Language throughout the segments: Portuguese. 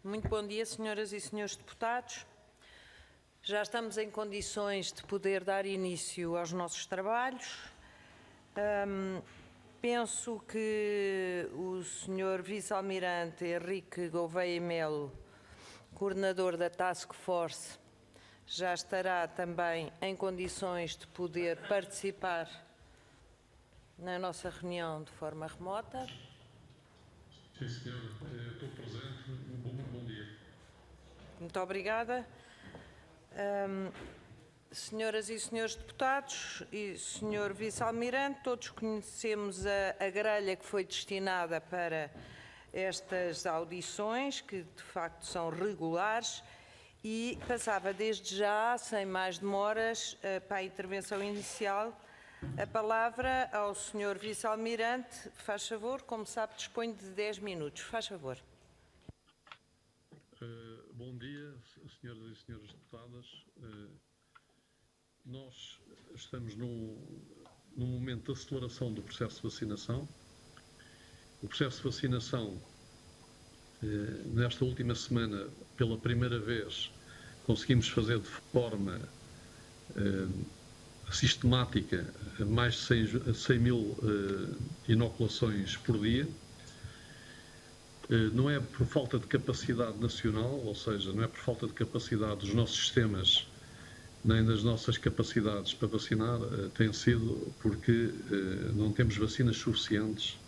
Muito bom dia, senhoras e senhores deputados. Já estamos em condições de poder dar início aos nossos trabalhos. Penso que o senhor vice-almirante Henrique Gouveia Melo, coordenador da Task Force, já estará também em condições de poder participar na nossa reunião de forma remota. Sim, senhora. Eu estou presente. Bom dia. Muito obrigada. Senhoras e senhores deputados e senhor vice-almirante, todos conhecemos a grelha que foi destinada para estas audições, que de facto são regulares, e passava desde já, sem mais demoras, para a intervenção inicial, a palavra ao senhor vice-almirante. Faz favor, como sabe, dispõe de 10 minutos. Faz favor. Bom dia, senhoras e senhores deputadas. Nós estamos num momento de aceleração do processo de vacinação. O processo de vacinação, nesta última semana, pela primeira vez, conseguimos fazer de forma sistemática mais de 100 mil inoculações por dia. Não é por falta de capacidade nacional, ou seja, não é por falta de capacidade dos nossos sistemas, nem das nossas capacidades para vacinar, tem sido porque não temos vacinas suficientes.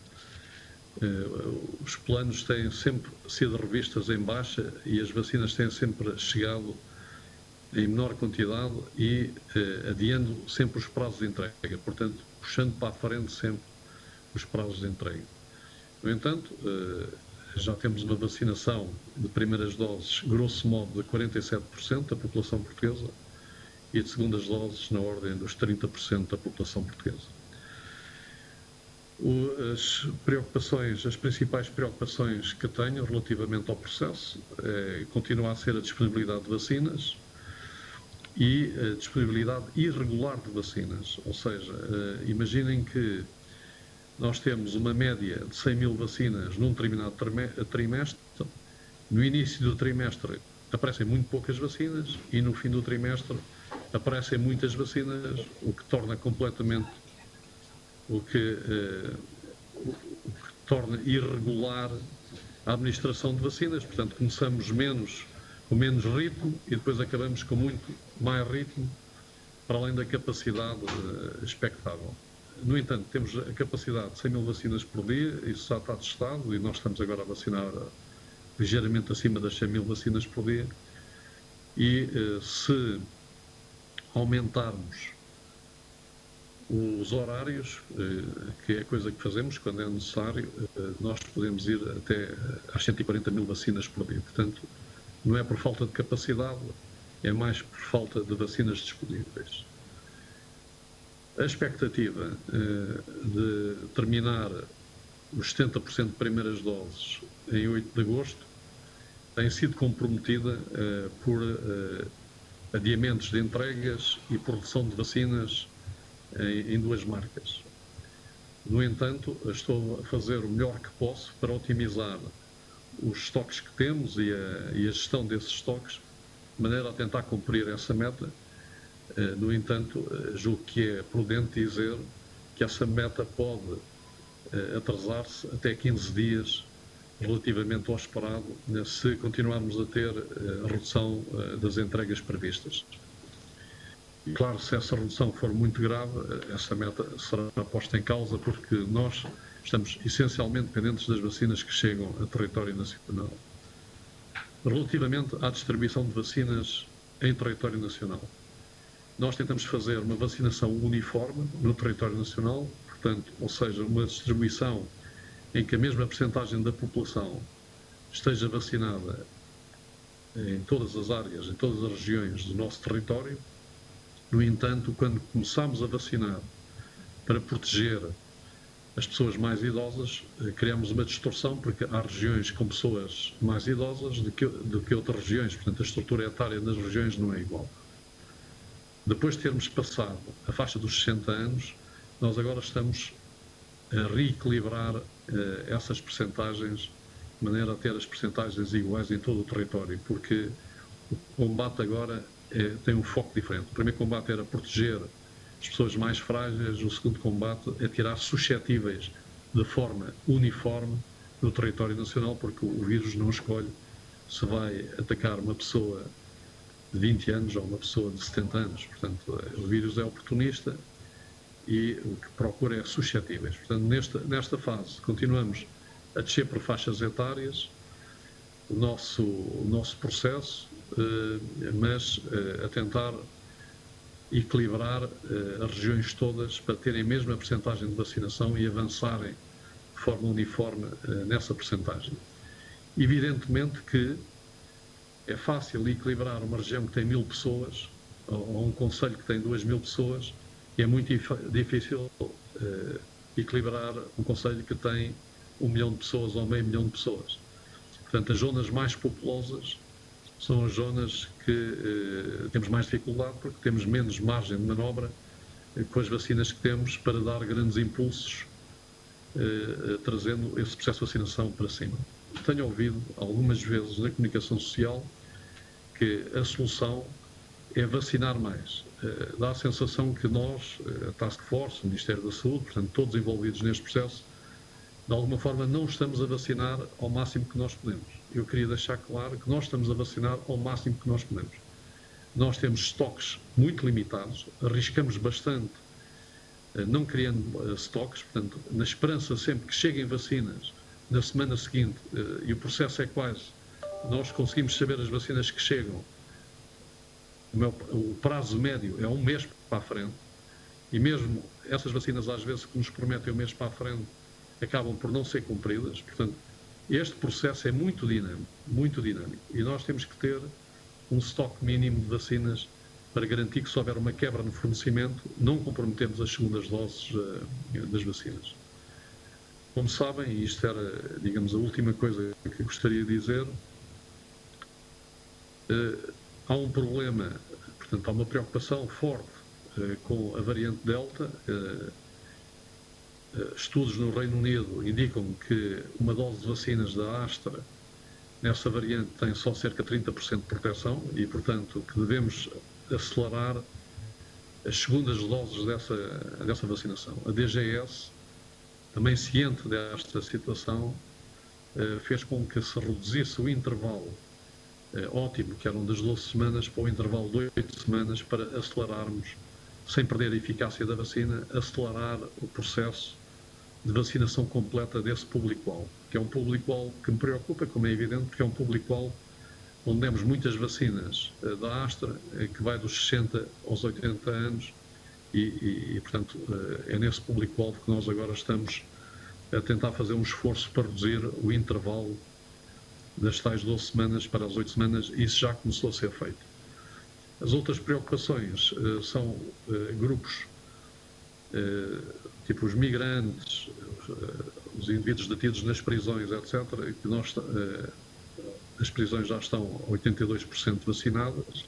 Os planos têm sempre sido revistos em baixa e as vacinas têm sempre chegado em menor quantidade e adiando sempre os prazos de entrega, portanto, puxando para a frente sempre os prazos de entrega. No entanto, já temos uma vacinação de primeiras doses, grosso modo, de 47% da população portuguesa e de segundas doses na ordem dos 30% da população portuguesa. As principais preocupações que tenho relativamente ao processo continua a ser a disponibilidade de vacinas e a disponibilidade irregular de vacinas, ou seja, imaginem que nós temos uma média de 100 mil vacinas num determinado trimestre. No início do trimestre aparecem muito poucas vacinas e no fim do trimestre aparecem muitas vacinas, o que torna torna irregular a administração de vacinas. Portanto, começamos com menos ritmo e depois acabamos com muito mais ritmo, para além da capacidade expectável. No entanto, temos a capacidade de 100 mil vacinas por dia, isso já está testado e nós estamos agora a vacinar ligeiramente acima das 100 mil vacinas por dia. E se aumentarmos os horários, que é a coisa que fazemos quando é necessário, nós podemos ir até às 140 mil vacinas por dia. Portanto, não é por falta de capacidade, é mais por falta de vacinas disponíveis. A expectativa de terminar os 70% de primeiras doses em 8 de agosto tem sido comprometida por adiamentos de entregas e por redução de vacinas em duas marcas. No entanto, estou a fazer o melhor que posso para otimizar os estoques que temos e a gestão desses estoques, de maneira a tentar cumprir essa meta. No entanto, julgo que é prudente dizer que essa meta pode atrasar-se até 15 dias relativamente ao esperado, se continuarmos a ter a redução das entregas previstas. E claro, se essa redução for muito grave, essa meta será posta em causa, porque nós estamos essencialmente dependentes das vacinas que chegam a território nacional. Relativamente à distribuição de vacinas em território nacional, nós tentamos fazer uma vacinação uniforme no território nacional, portanto, ou seja, uma distribuição em que a mesma percentagem da população esteja vacinada em todas as áreas, em todas as regiões do nosso território. No entanto, quando começamos a vacinar para proteger as pessoas mais idosas, criamos uma distorção, porque há regiões com pessoas mais idosas do que outras regiões, portanto a estrutura etária das regiões não é igual. Depois de termos passado a faixa dos 60 anos, nós agora estamos a reequilibrar essas percentagens de maneira a ter as percentagens iguais em todo o território, porque o combate agora tem um foco diferente. O primeiro combate era proteger as pessoas mais frágeis, o segundo combate é tirar suscetíveis de forma uniforme no território nacional, porque o vírus não escolhe se vai atacar uma pessoa de 20 anos ou uma pessoa de 70 anos. Portanto, o vírus é oportunista e o que procura é suscetíveis. Portanto, nesta fase, continuamos a descer por faixas etárias o nosso processo, mas a tentar equilibrar as regiões todas para terem a mesma percentagem de vacinação e avançarem de forma uniforme nessa percentagem. Evidentemente que é fácil equilibrar uma região que tem 1000 pessoas ou um concelho que tem 2000 pessoas e é muito difícil equilibrar um concelho que tem 1 milhão de pessoas ou meio milhão de pessoas. Portanto, as zonas mais populosas são as zonas que temos mais dificuldade porque temos menos margem de manobra com as vacinas que temos para dar grandes impulsos, trazendo esse processo de vacinação para cima. Tenho ouvido algumas vezes na comunicação social que a solução é vacinar mais. Dá a sensação que nós, a Task Force, o Ministério da Saúde, portanto todos envolvidos neste processo, de alguma forma não estamos a vacinar ao máximo que nós podemos. Eu queria deixar claro que nós estamos a vacinar ao máximo que nós podemos. Nós temos estoques muito limitados, arriscamos bastante não criando estoques, portanto, na esperança sempre que cheguem vacinas na semana seguinte, e o processo é quase, nós conseguimos saber as vacinas que chegam, o prazo médio é 1 mês para a frente, e mesmo essas vacinas às vezes que nos prometem 1 mês para a frente, acabam por não ser cumpridas. Portanto, este processo é muito dinâmico, e nós temos que ter um estoque mínimo de vacinas para garantir que se houver uma quebra no fornecimento, não comprometemos as segundas doses das vacinas. Como sabem, e isto era, digamos, a última coisa que gostaria de dizer, há um problema, portanto, há uma preocupação forte com a variante Delta. Estudos no Reino Unido indicam que uma dose de vacinas da Astra nessa variante tem só cerca de 30% de proteção e, portanto, que devemos acelerar as segundas doses dessa vacinação. A DGS, também ciente desta situação, fez com que se reduzisse o intervalo ótimo, que eram das 12 semanas, para o intervalo de 8 semanas, para acelerarmos, sem perder a eficácia da vacina, acelerar o processo de vacinação completa desse público-alvo, que é um público-alvo que me preocupa, como é evidente, porque é um público-alvo onde demos muitas vacinas da Astra, que vai dos 60 aos 80 anos, e portanto, é nesse público-alvo que nós agora estamos a tentar fazer um esforço para reduzir o intervalo das tais 12 semanas para as 8 semanas, e isso já começou a ser feito. As outras preocupações são grupos tipo os migrantes, os indivíduos detidos nas prisões, etc., que as prisões já estão 82% vacinadas,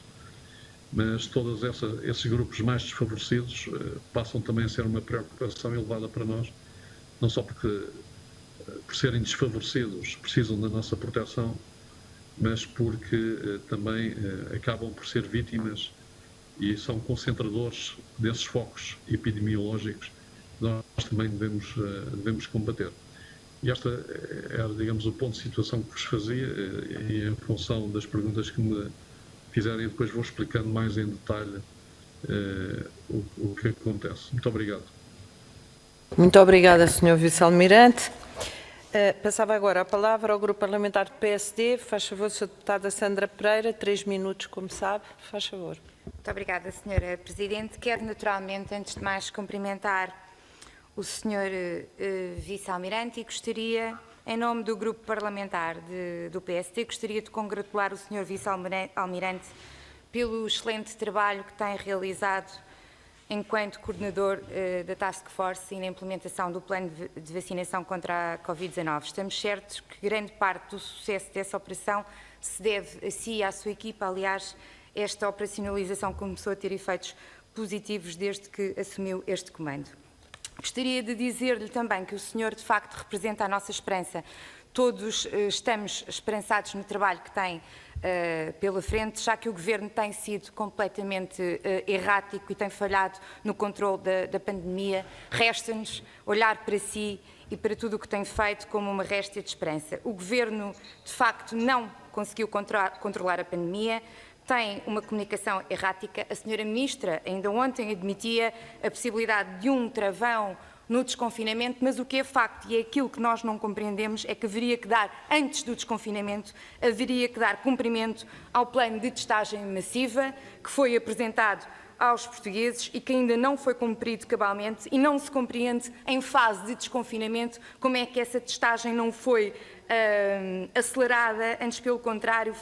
mas todos esses grupos mais desfavorecidos passam também a ser uma preocupação elevada para nós, não só porque, por serem desfavorecidos, precisam da nossa proteção, mas porque também acabam por ser vítimas e são concentradores desses focos epidemiológicos que nós também devemos combater. E este era, digamos, o ponto de situação que vos fazia, e em função das perguntas que me fizerem, depois vou explicando mais em detalhe o que acontece. Muito obrigado. Muito obrigada, Sr. Vice-Almirante. Passava agora a palavra ao Grupo Parlamentar do PSD. Faz favor, Sra. Deputada Sandra Pereira, 3 minutos, como sabe. Faz favor. Muito obrigada, Sra. Presidente. Quero, naturalmente, antes de mais, cumprimentar o Sr. Vice-Almirante e gostaria, em nome do Grupo Parlamentar do PSD, gostaria de congratular o Sr. Vice-Almirante pelo excelente trabalho que tem realizado enquanto coordenador da Task Force e na implementação do plano de vacinação contra a Covid-19. Estamos certos que grande parte do sucesso dessa operação se deve a si e à sua equipa. Aliás, esta operacionalização começou a ter efeitos positivos desde que assumiu este comando. Gostaria de dizer-lhe também que o senhor, de facto, representa a nossa esperança todos estamos esperançados no trabalho que tem pela frente, já que o Governo tem sido completamente errático e tem falhado no controle da pandemia. Resta-nos olhar para si e para tudo o que tem feito como uma réstia de esperança. O Governo, de facto, não conseguiu controlar a pandemia, tem uma comunicação errática. A senhora Ministra ainda ontem admitia a possibilidade de um travão no desconfinamento, mas o que é facto, e é aquilo que nós não compreendemos, é que haveria que dar, antes do desconfinamento, haveria que dar cumprimento ao plano de testagem massiva que foi apresentado aos portugueses e que ainda não foi cumprido cabalmente, e não se compreende em fase de desconfinamento como é que essa testagem não foi acelerada, antes pelo contrário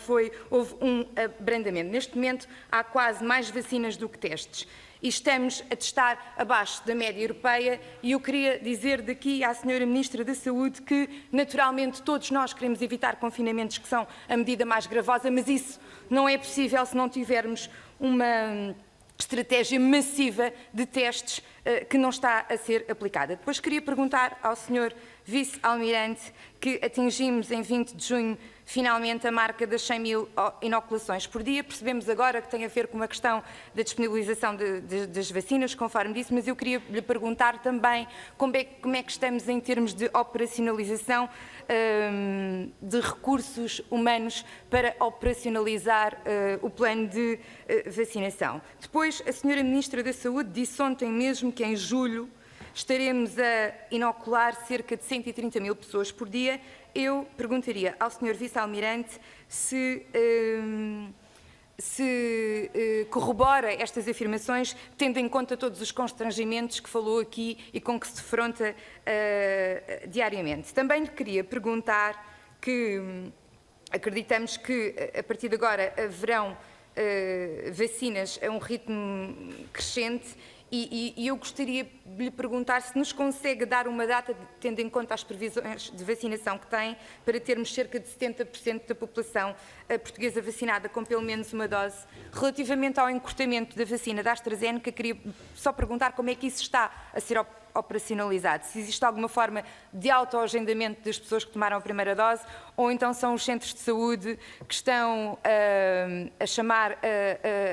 houve um abrandamento. Neste momento há quase mais vacinas do que testes e estamos a testar abaixo da média europeia, e eu queria dizer daqui à senhora Ministra da Saúde que naturalmente todos nós queremos evitar confinamentos, que são a medida mais gravosa, mas isso não é possível se não tivermos uma estratégia massiva de testes que não está a ser aplicada. Depois queria perguntar ao Sr. Vice-Almirante que atingimos em 20 de junho finalmente a marca das 100 mil inoculações por dia. Percebemos agora que tem a ver com uma questão da disponibilização das vacinas, conforme disse, mas eu queria lhe perguntar também como é que estamos em termos de operacionalização de recursos humanos para operacionalizar o plano de vacinação. Depois, a senhora Ministra da Saúde disse ontem mesmo que em julho estaremos a inocular cerca de 130 mil pessoas por dia. Eu perguntaria ao Sr. Vice-Almirante se corrobora estas afirmações, tendo em conta todos os constrangimentos que falou aqui e com que se defronta diariamente. Também lhe queria perguntar que acreditamos que a partir de agora haverão vacinas a um ritmo crescente. E eu gostaria de lhe perguntar se nos consegue dar uma data, tendo em conta as previsões de vacinação que tem, para termos cerca de 70% da população portuguesa vacinada com pelo menos uma dose. Relativamente ao encurtamento da vacina da AstraZeneca, queria só perguntar como é que isso está a ser operacionalizado. Se existe alguma forma de autoagendamento das pessoas que tomaram a primeira dose, ou então são os centros de saúde que estão a chamar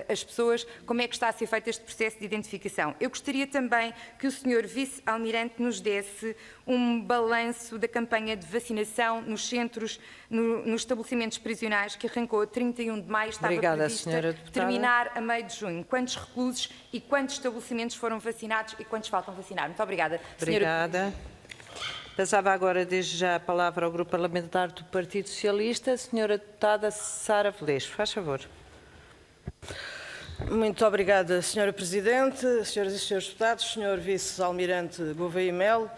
as pessoas, como é que está a ser feito este processo de identificação. Eu gostaria também que o Sr. Vice-Almirante nos desse um balanço da campanha de vacinação nos centros, nos estabelecimentos prisionais, que arrancou a 31 de maio, estava prevista terminar a meio de junho. Quantos reclusos e quantos estabelecimentos foram vacinados e quantos faltam vacinar? Muito obrigada. Obrigada. Passava agora desde já a palavra ao Grupo Parlamentar do Partido Socialista. Senhora Deputada Sara Velez, faz favor. Muito obrigada, Senhora Presidente, Senhoras e Senhores Deputados, Senhor Vice-Almirante Gouveia e Melo.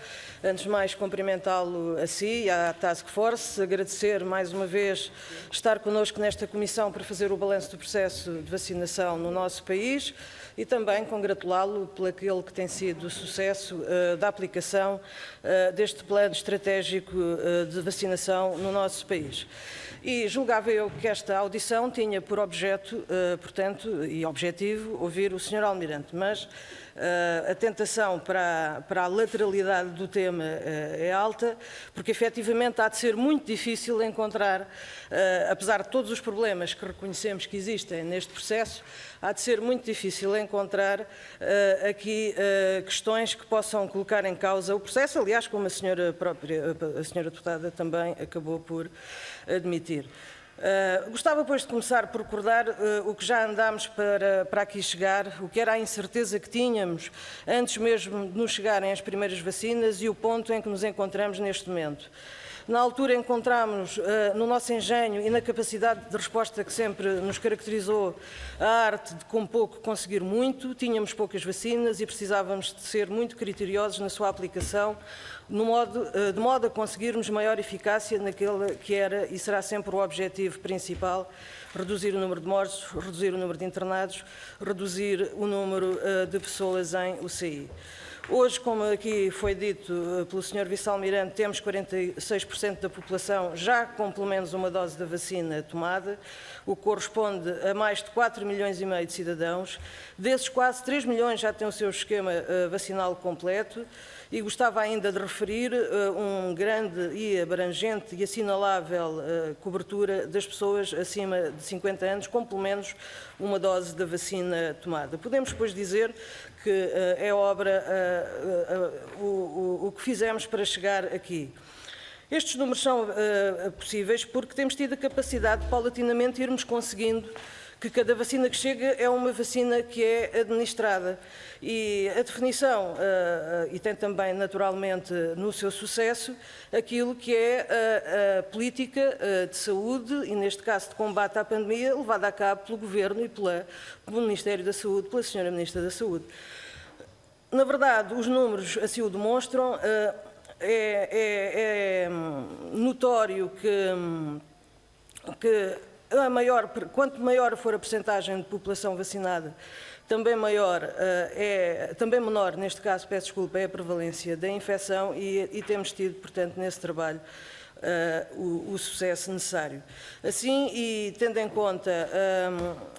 Antes de mais, cumprimentá-lo a si e à Task Force, agradecer mais uma vez estar connosco nesta comissão para fazer o balanço do processo de vacinação no nosso país e também congratulá-lo por aquele que tem sido o sucesso da aplicação deste plano estratégico de vacinação no nosso país. E julgava eu que esta audição tinha por objeto, portanto, e objetivo, ouvir o Sr. Almirante, mas a tentação para a lateralidade do tema é alta, porque efetivamente há de ser muito difícil encontrar, apesar de todos os problemas que reconhecemos que existem neste processo, há de ser muito difícil encontrar aqui questões que possam colocar em causa o processo, aliás, como a senhora deputada também acabou por admitir. Gostava, pois, de começar por recordar o que já andámos para aqui chegar, o que era a incerteza que tínhamos antes mesmo de nos chegarem as primeiras vacinas e o ponto em que nos encontramos neste momento. Na altura encontramos no nosso engenho e na capacidade de resposta que sempre nos caracterizou a arte de com pouco conseguir muito, tínhamos poucas vacinas e precisávamos de ser muito criteriosos na sua aplicação, de modo a conseguirmos maior eficácia naquele que era e será sempre o objetivo principal: reduzir o número de mortos, reduzir o número de internados, reduzir o número de pessoas em UCI. Hoje, como aqui foi dito pelo Sr. Vice-Almirante, temos 46% da população já com pelo menos uma dose da vacina tomada, o que corresponde a mais de 4,5 milhões de cidadãos. Desses, quase 3 milhões já têm o seu esquema vacinal completo E gostava ainda de referir um grande e abrangente e assinalável cobertura das pessoas acima de 50 anos, com pelo menos uma dose da vacina tomada. Podemos, pois, dizer que é obra o que fizemos para chegar aqui. Estes números são possíveis porque temos tido a capacidade de, paulatinamente, irmos conseguindo que cada vacina que chega é uma vacina que é administrada. E a definição, e tem também, naturalmente, no seu sucesso, aquilo que é a política de saúde, e neste caso de combate à pandemia, levada a cabo pelo Governo e pelo Ministério da Saúde, pela Sra. Ministra da Saúde. Na verdade, os números assim o demonstram. É notório que quanto maior for a percentagem de população vacinada, também menor, neste caso, peço desculpa, é a prevalência da infecção e temos tido, portanto, nesse trabalho, o sucesso necessário. Assim, e tendo em conta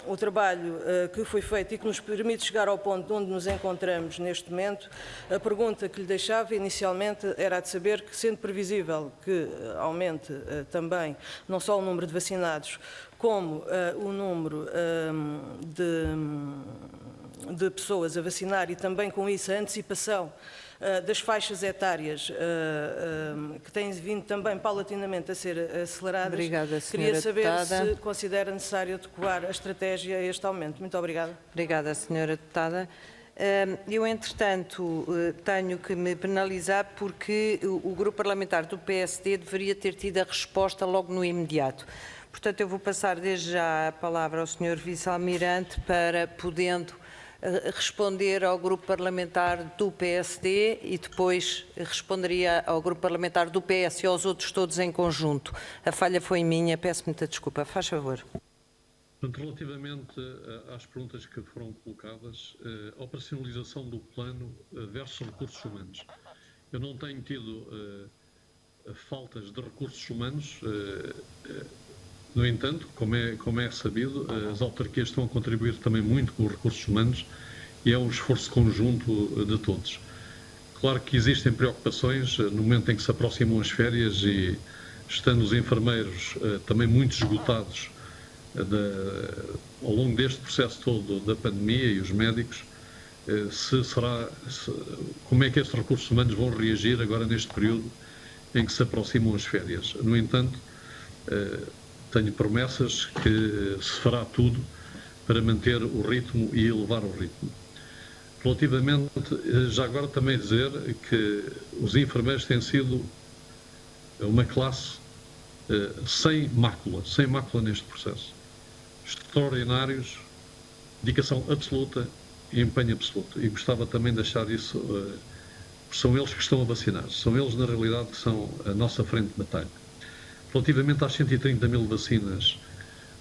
o trabalho que foi feito e que nos permite chegar ao ponto onde nos encontramos neste momento, a pergunta que lhe deixava inicialmente era a de saber que, sendo previsível que aumente também não só o número de vacinados, como o número de pessoas a vacinar e também com isso a antecipação das faixas etárias que têm vindo também paulatinamente a ser aceleradas. Obrigada, queria saber deputada. se considera necessário adequar a estratégia a este aumento. Muito obrigada. Obrigada, Sra. Deputada. Eu, entretanto, tenho que me penalizar porque o grupo parlamentar do PSD deveria ter tido a resposta logo no imediato. Portanto, eu vou passar desde já a palavra ao Sr. Vice-Almirante para, podendo responder ao grupo parlamentar do PSD e depois responderia ao grupo parlamentar do PS e aos outros todos em conjunto. A falha foi minha, peço muita desculpa. Faz favor. Relativamente às perguntas que foram colocadas, a operacionalização do plano versus recursos humanos. Eu não tenho tido faltas de recursos humanos. No entanto, como é sabido, as autarquias estão a contribuir também muito com os recursos humanos e é um esforço conjunto de todos. Claro que existem preocupações no momento em que se aproximam as férias e estando os enfermeiros também muito esgotados ao longo deste processo todo da pandemia e os médicos, como é que estes recursos humanos vão reagir agora neste período em que se aproximam as férias. No entanto, tenho promessas que se fará tudo para manter o ritmo e elevar o ritmo. Relativamente, já agora também dizer que os enfermeiros têm sido uma classe sem mácula neste processo. Extraordinários, dedicação absoluta e empenho absoluto. E gostava também de deixar isso, são eles que estão a vacinar, são eles na realidade que são a nossa frente de batalha. Relativamente às 130 mil vacinas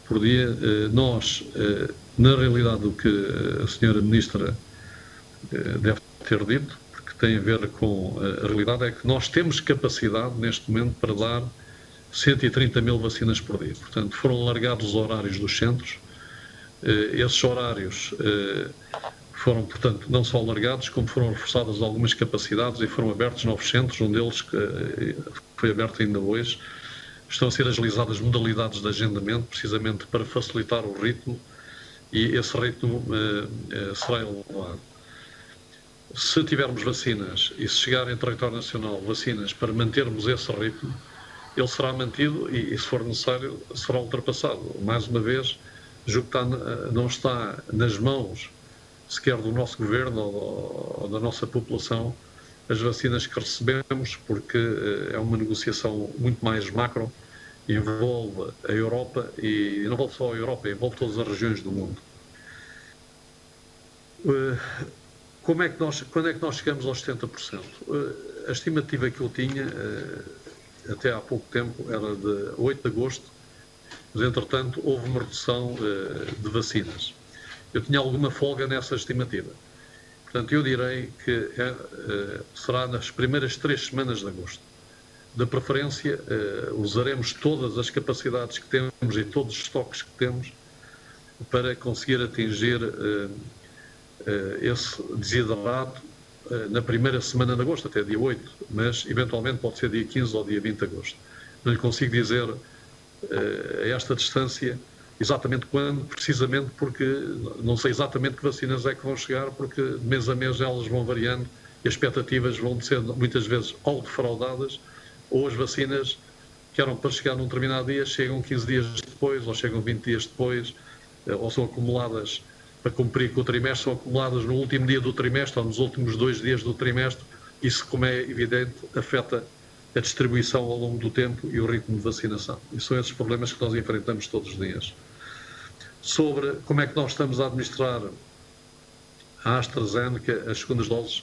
por dia, nós, na realidade, o que a Sra. Ministra deve ter dito, porque tem a ver com a realidade, é que nós temos capacidade, neste momento, para dar 130 mil vacinas por dia. Portanto, foram largados os horários dos centros. Esses horários foram, portanto, não só alargados, como foram reforçadas algumas capacidades e foram abertos novos centros, um deles foi aberto ainda hoje. Estão a ser agilizadas modalidades de agendamento, precisamente para facilitar o ritmo, e esse ritmo será elevado. Se tivermos vacinas e se chegar em território nacional vacinas para mantermos esse ritmo, ele será mantido e, se for necessário, será ultrapassado. Mais uma vez, julgo que não está nas mãos sequer do nosso governo ou da nossa população as vacinas que recebemos, porque é uma negociação muito mais macro, envolve a Europa e não envolve só a Europa, envolve todas as regiões do mundo. Quando é que nós chegamos aos 70%? A estimativa que eu tinha, até há pouco tempo, era de 8 de agosto, mas entretanto houve uma redução de vacinas. Eu tinha alguma folga nessa estimativa. Portanto, eu direi que será nas primeiras 3 semanas de agosto. Da preferência, usaremos todas as capacidades que temos e todos os estoques que temos para conseguir atingir esse desiderato na primeira semana de agosto, até dia 8, mas eventualmente pode ser dia 15 ou dia 20 de agosto. Não lhe consigo dizer a esta distância exatamente quando, precisamente porque não sei exatamente que vacinas é que vão chegar, porque de mês a mês elas vão variando e as expectativas vão ser muitas vezes ou defraudadas, ou as vacinas que eram para chegar num determinado dia chegam 15 dias depois, ou chegam 20 dias depois, ou são acumuladas para cumprir com o trimestre, são acumuladas no último dia do trimestre ou nos últimos 2 dias do trimestre. Isso, como é evidente, afeta a distribuição ao longo do tempo e o ritmo de vacinação. E são esses problemas que nós enfrentamos todos os dias. Sobre como é que nós estamos a administrar a AstraZeneca, as segundas doses,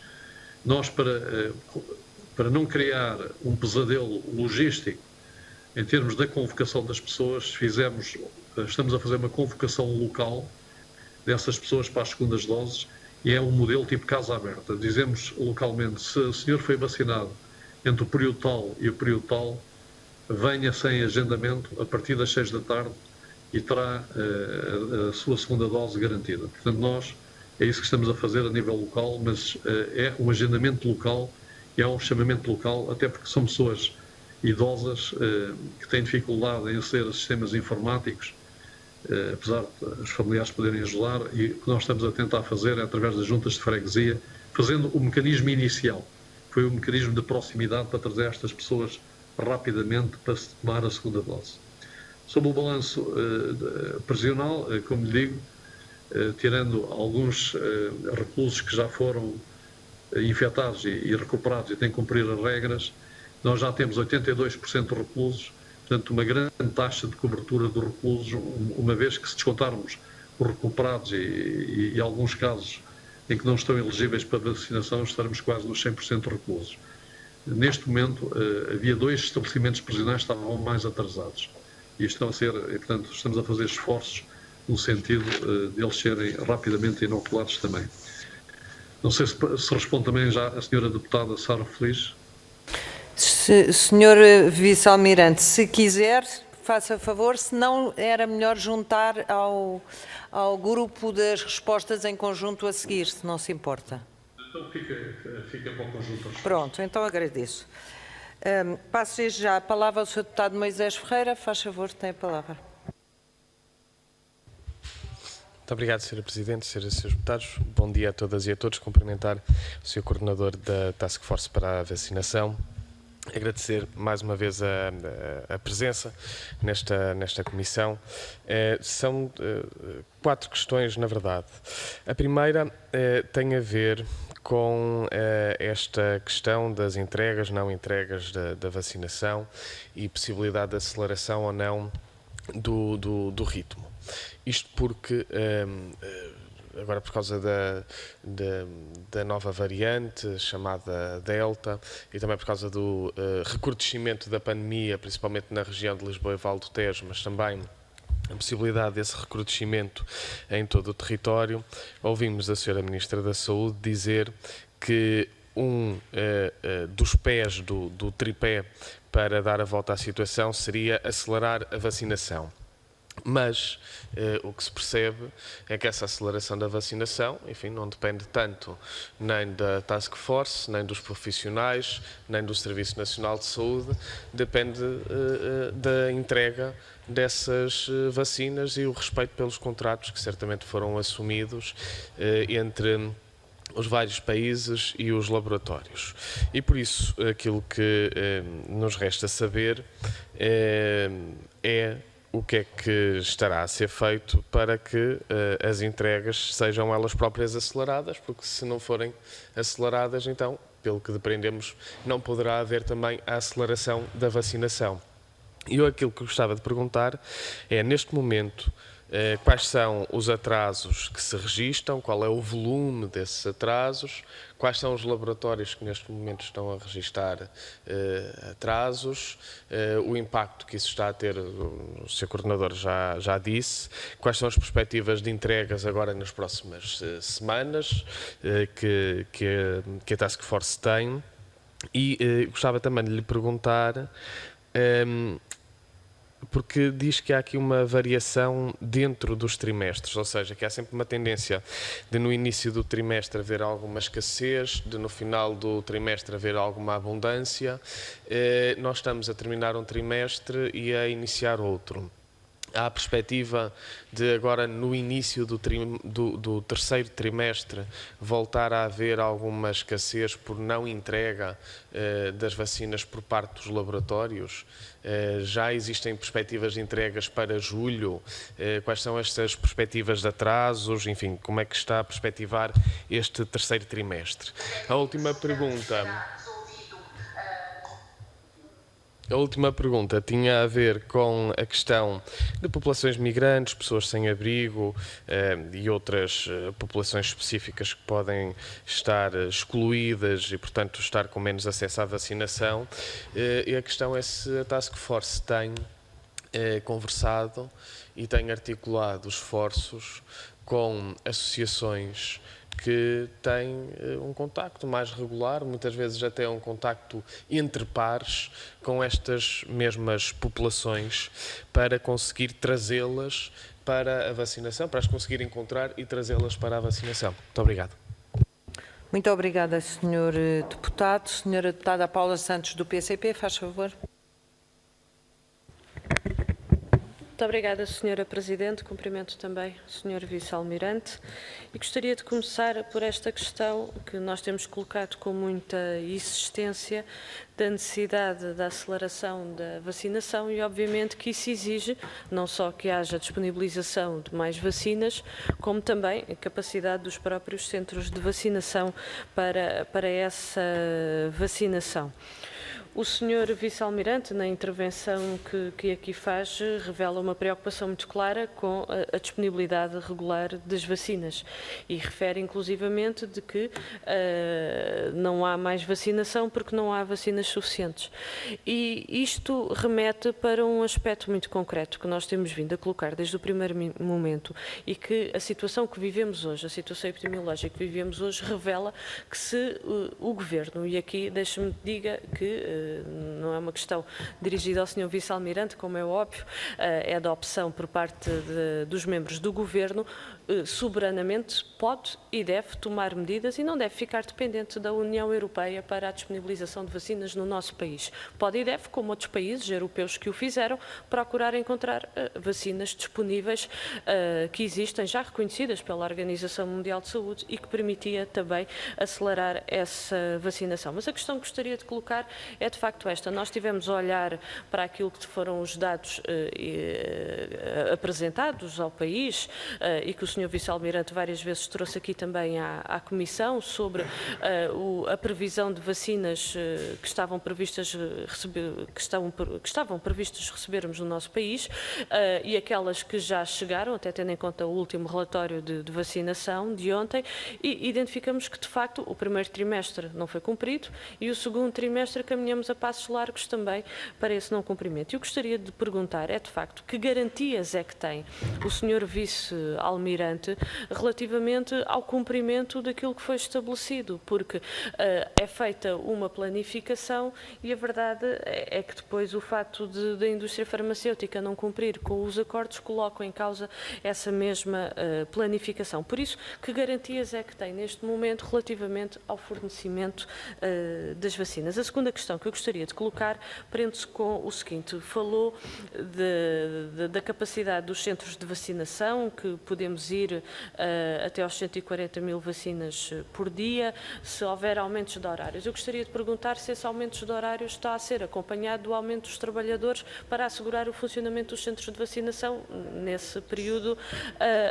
nós, para não criar um pesadelo logístico em termos da convocação das pessoas, estamos a fazer uma convocação local dessas pessoas para as segundas doses, e é um modelo tipo casa aberta. Dizemos localmente, se o senhor foi vacinado entre o período tal e o período tal, venha sem agendamento a partir das 6 da tarde e terá a sua segunda dose garantida. Portanto, é isso que estamos a fazer a nível local, mas é um agendamento local e é um chamamento local, até porque são pessoas idosas que têm dificuldade em aceder a sistemas informáticos, apesar de os familiares poderem ajudar, e o que nós estamos a tentar fazer é através das juntas de freguesia, fazendo o mecanismo inicial, foi o mecanismo de proximidade para trazer estas pessoas rapidamente para se tomar a segunda dose. Sobre o balanço prisional, como lhe digo, tirando alguns reclusos que já foram infectados e recuperados e têm que cumprir as regras, nós já temos 82% de reclusos, portanto uma grande taxa de cobertura de reclusos, uma vez que se descontarmos os recuperados e alguns casos em que não estão elegíveis para vacinação, estaremos quase nos 100% de reclusos. Neste momento, havia 2 estabelecimentos prisionais que estavam mais atrasados. E estão a ser, portanto, estamos a fazer esforços no sentido de eles serem rapidamente inoculados também. Não sei se responde também já a senhora deputada Sara Feliz. Senhor Vice-Almirante, se quiser, faça favor, se não era melhor juntar ao grupo das respostas em conjunto a seguir, se não se importa. Então fica para o conjunto. Pronto, então agradeço. Passo já a palavra ao Sr. Deputado Moisés Ferreira. Faz favor, tem a palavra. Muito obrigado, Sra. Presidente, Sras. e Srs. Deputados. Bom dia a todas e a todos. Cumprimentar o Sr. Coordenador da Task Force para a Vacinação. Agradecer mais uma vez a presença nesta comissão. São 4 questões, na verdade. A primeira tem a ver com esta questão das entregas, não entregas da vacinação e possibilidade de aceleração ou não do ritmo. Isto porque, agora por causa da nova variante chamada Delta e também por causa do recrudescimento da pandemia, principalmente na região de Lisboa e Val do Tejo, mas também a possibilidade desse recrudescimento em todo o território, ouvimos a Sra. Ministra da Saúde dizer que dos pés do tripé para dar a volta à situação seria acelerar a vacinação. Mas o que se percebe é que essa aceleração da vacinação, enfim, não depende tanto nem da Task Force, nem dos profissionais, nem do Serviço Nacional de Saúde, depende da entrega dessas vacinas e o respeito pelos contratos que certamente foram assumidos entre os vários países e os laboratórios. E por isso, aquilo que nos resta saber é o que é que estará a ser feito para que as entregas sejam elas próprias aceleradas, porque se não forem aceleradas, então, pelo que depreendemos, não poderá haver também a aceleração da vacinação. E aquilo que gostava de perguntar é, neste momento, quais são os atrasos que se registram, qual é o volume desses atrasos, quais são os laboratórios que neste momento estão a registar atrasos, o impacto que isso está a ter, o Sr. Coordenador já disse, quais são as perspectivas de entregas agora nas próximas semanas que a Task Force tem, e gostava também de lhe perguntar porque diz que há aqui uma variação dentro dos trimestres, ou seja, que há sempre uma tendência de no início do trimestre haver alguma escassez, de no final do trimestre haver alguma abundância. Nós estamos a terminar um trimestre e a iniciar outro. Há a perspectiva de agora, no início do terceiro trimestre, voltar a haver alguma escassez por não entrega das vacinas por parte dos laboratórios? Já existem perspectivas de entregas para julho? Quais são estas perspectivas de atrasos? Enfim, como é que está a perspectivar este terceiro trimestre? A última pergunta tinha a ver com a questão de populações migrantes, pessoas sem abrigo e outras populações específicas que podem estar excluídas e, portanto, estar com menos acesso à vacinação. E a questão é se a Task Force tem conversado e tem articulado esforços com associações que têm um contacto mais regular, muitas vezes até um contacto entre pares com estas mesmas populações, para conseguir trazê-las para a vacinação, para as conseguir encontrar e trazê-las para a vacinação. Muito obrigado. Muito obrigada, Sr. Deputado. Senhora Deputada Paula Santos, do PCP, faz favor. Muito obrigada, Sra. Presidente. Cumprimento também o Sr. Vice-Almirante e gostaria de começar por esta questão que nós temos colocado com muita insistência da necessidade da aceleração da vacinação e, obviamente, que isso exige não só que haja disponibilização de mais vacinas, como também a capacidade dos próprios centros de vacinação para essa vacinação. O Sr. Vice-Almirante, na intervenção que aqui faz, revela uma preocupação muito clara com a disponibilidade regular das vacinas e refere inclusivamente de que não há mais vacinação porque não há vacinas suficientes. E isto remete para um aspecto muito concreto que nós temos vindo a colocar desde o primeiro momento e que a situação que vivemos hoje, a situação epidemiológica que vivemos hoje, revela que se o Governo, e aqui deixe-me diga que não é uma questão dirigida ao Sr. Vice-Almirante, como é óbvio, é da opção por parte dos membros do Governo, soberanamente pode e deve tomar medidas e não deve ficar dependente da União Europeia para a disponibilização de vacinas no nosso país. Pode e deve, como outros países europeus que o fizeram, procurar encontrar vacinas disponíveis que existem, já reconhecidas pela Organização Mundial de Saúde e que permitia também acelerar essa vacinação. Mas a questão que gostaria de colocar é de facto esta. Nós tivemos a olhar para aquilo que foram os dados apresentados ao país e que o Sr. Vice-Almirante várias vezes trouxe aqui também à Comissão sobre a previsão de vacinas que estavam previstas recebermos no nosso país e aquelas que já chegaram, até tendo em conta o último relatório de vacinação de ontem, e identificamos que de facto o primeiro trimestre não foi cumprido e o segundo trimestre caminhamos a passos largos também para esse não cumprimento. Eu gostaria de perguntar de facto que garantias é que tem o Sr. Vice-Almirante relativamente ao cumprimento daquilo que foi estabelecido, porque é feita uma planificação e a verdade é que depois o facto da indústria farmacêutica não cumprir com os acordos coloca em causa essa mesma planificação. Por isso, que garantias é que tem neste momento relativamente ao fornecimento das vacinas? A segunda questão que eu gostaria de colocar prende-se com o seguinte: falou da capacidade dos centros de vacinação, que podemos ir até aos 140 mil vacinas por dia, se houver aumentos de horários. Eu gostaria de perguntar se esse aumento de horários está a ser acompanhado do aumento dos trabalhadores para assegurar o funcionamento dos centros de vacinação nesse período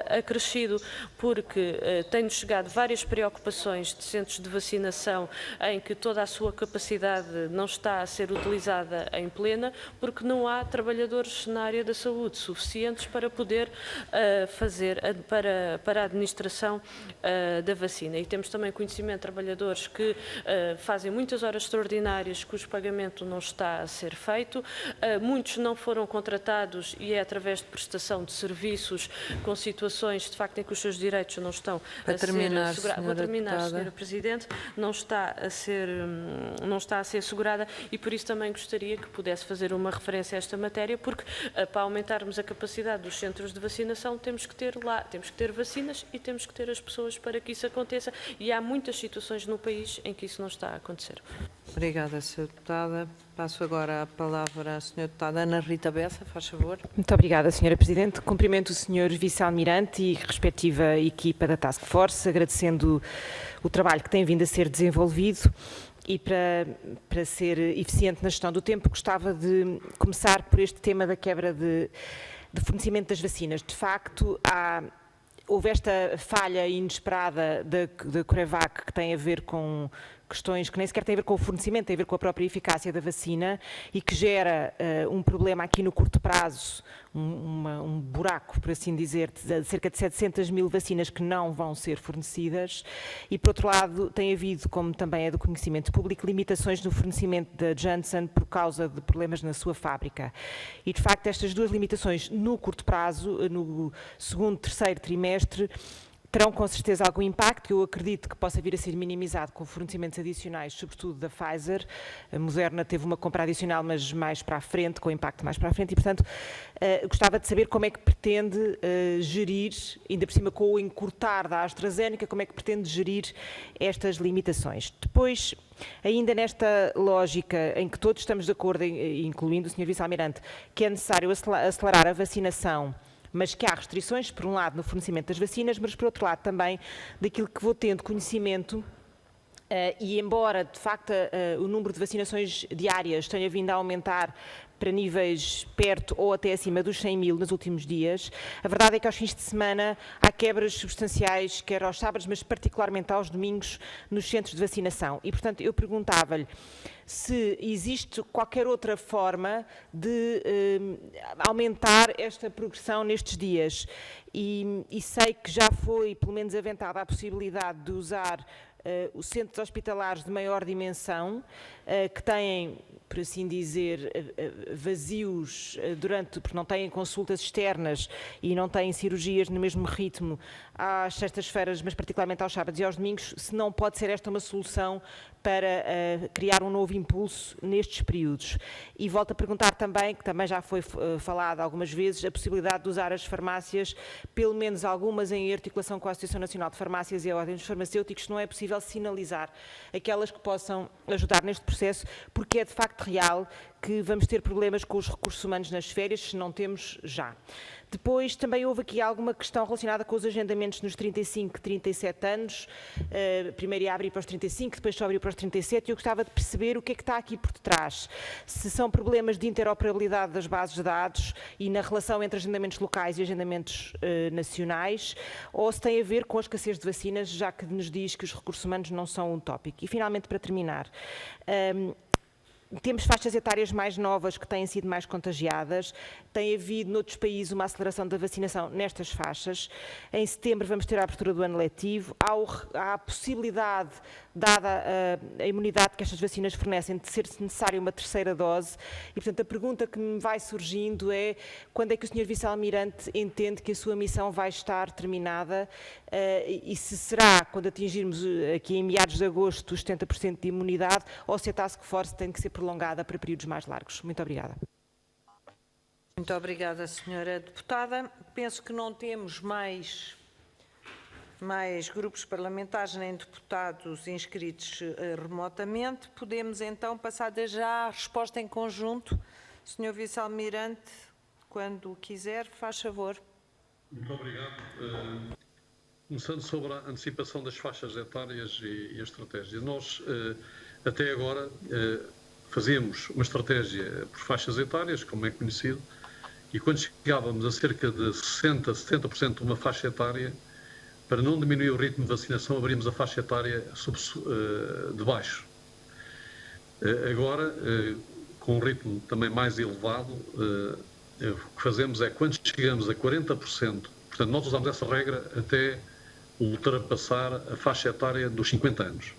acrescido, porque tenho chegado várias preocupações de centros de vacinação em que toda a sua capacidade não está a ser utilizada em plena, porque não há trabalhadores na área da saúde suficientes para poder fazer para a administração da vacina. E temos também conhecimento de trabalhadores que fazem muitas horas extraordinárias cujo pagamento não está a ser feito, muitos não foram contratados e é através de prestação de serviços com situações de facto em que os seus direitos não estão a ser assegurados. Vou terminar, Sra. Presidente. Não está a ser assegurado complicada e por isso também gostaria que pudesse fazer uma referência a esta matéria, porque para aumentarmos a capacidade dos centros de vacinação temos que ter vacinas e temos que ter as pessoas para que isso aconteça, e há muitas situações no país em que isso não está a acontecer. Obrigada, Sra. Deputada. Passo agora a palavra à Sra. Deputada Ana Rita Bessa, faz favor. Muito obrigada, Sra. Presidente. Cumprimento o Sr. Vice-Almirante e respectiva equipa da Task Force, agradecendo o trabalho que tem vindo a ser desenvolvido. E para ser eficiente na gestão do tempo, gostava de começar por este tema da quebra de fornecimento das vacinas. De facto, houve esta falha inesperada da CureVac, que tem a ver com questões que nem sequer têm a ver com o fornecimento, têm a ver com a própria eficácia da vacina e que gera um problema aqui no curto prazo, um buraco, por assim dizer, de cerca de 700 mil vacinas que não vão ser fornecidas. E, por outro lado, tem havido, como também é do conhecimento público, limitações no fornecimento da Janssen por causa de problemas na sua fábrica. E, de facto, estas duas limitações no curto prazo, no segundo, terceiro trimestre, terão com certeza algum impacto, que eu acredito que possa vir a ser minimizado com fornecimentos adicionais, sobretudo da Pfizer. A Moderna teve uma compra adicional, mas mais para a frente, com impacto mais para a frente, e, portanto, gostava de saber como é que pretende gerir, ainda por cima com o encurtar da AstraZeneca, como é que pretende gerir estas limitações. Depois, ainda nesta lógica em que todos estamos de acordo, incluindo o Sr. Vice-Almirante, que é necessário acelerar a vacinação, mas que há restrições, por um lado, no fornecimento das vacinas, mas, por outro lado, também daquilo que vou tendo conhecimento, e embora, de facto, o número de vacinações diárias tenha vindo a aumentar para níveis perto ou até acima dos 100 mil nos últimos dias, a verdade é que aos fins de semana há quebras substanciais, quer aos sábados, mas particularmente aos domingos, nos centros de vacinação. E, portanto, eu perguntava-lhe se existe qualquer outra forma de aumentar esta progressão nestes dias. E sei que já foi, pelo menos, aventada a possibilidade de usar os centros hospitalares de maior dimensão, que têm, por assim dizer, vazios porque não têm consultas externas e não têm cirurgias no mesmo ritmo às sextas-feiras, mas particularmente aos sábados e aos domingos, se não pode ser esta uma solução para criar um novo impulso nestes períodos. E volto a perguntar também, que também já foi falado algumas vezes, a possibilidade de usar as farmácias, pelo menos algumas em articulação com a Associação Nacional de Farmácias e a Ordem dos Farmacêuticos, se não é possível sinalizar aquelas que possam ajudar neste processo, porque é de facto real que vamos ter problemas com os recursos humanos nas férias, se não temos já. Depois também houve aqui alguma questão relacionada com os agendamentos nos 35, 37 anos, primeiro ia abrir para os 35, depois só abriu para os 37, e eu gostava de perceber o que é que está aqui por detrás. Se são problemas de interoperabilidade das bases de dados e na relação entre agendamentos locais e agendamentos nacionais, ou se tem a ver com a escassez de vacinas, já que nos diz que os recursos humanos não são um tópico. E finalmente, para terminar, temos faixas etárias mais novas que têm sido mais contagiadas. Tem havido noutros países uma aceleração da vacinação nestas faixas. Em setembro vamos ter a abertura do ano letivo. Há a possibilidade, dada a imunidade que estas vacinas fornecem, de ser necessária uma terceira dose. E, portanto, a pergunta que me vai surgindo é quando é que o Sr. Vice-Almirante entende que a sua missão vai estar terminada e se será quando atingirmos aqui em meados de agosto os 70% de imunidade, ou se a Task Force tem que ser prolongada para períodos mais largos. Muito obrigada. Muito obrigada, Sra. Deputada. Penso que não temos mais grupos parlamentares nem deputados inscritos remotamente. Podemos então passar desde já à resposta em conjunto. Sr. Vice-Almirante, quando quiser, faz favor. Muito obrigado. Começando sobre a antecipação das faixas etárias e a estratégia. Nós, até agora, fazíamos uma estratégia por faixas etárias, como é conhecido, e quando chegávamos a cerca de 60%, 70% de uma faixa etária, para não diminuir o ritmo de vacinação, abrimos a faixa etária de baixo. Agora, com um ritmo também mais elevado, o que fazemos é, quando chegamos a 40%, portanto, nós usamos essa regra até ultrapassar a faixa etária dos 50 anos.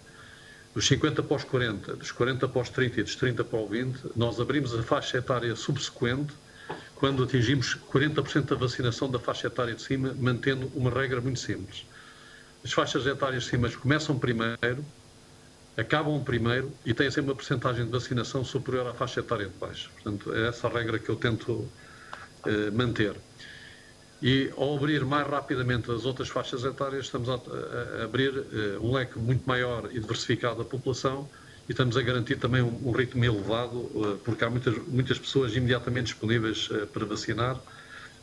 Dos 50 para os 40, dos 40 para os 30 e dos 30 para os 20, nós abrimos a faixa etária subsequente quando atingimos 40% da vacinação da faixa etária de cima, mantendo uma regra muito simples. As faixas etárias de cima começam primeiro, acabam primeiro e têm sempre uma percentagem de vacinação superior à faixa etária de baixo. Portanto, é essa a regra que eu tento manter. E ao abrir mais rapidamente as outras faixas etárias, estamos a abrir um leque muito maior e diversificado da população e estamos a garantir também um ritmo elevado, porque há muitas pessoas imediatamente disponíveis para vacinar,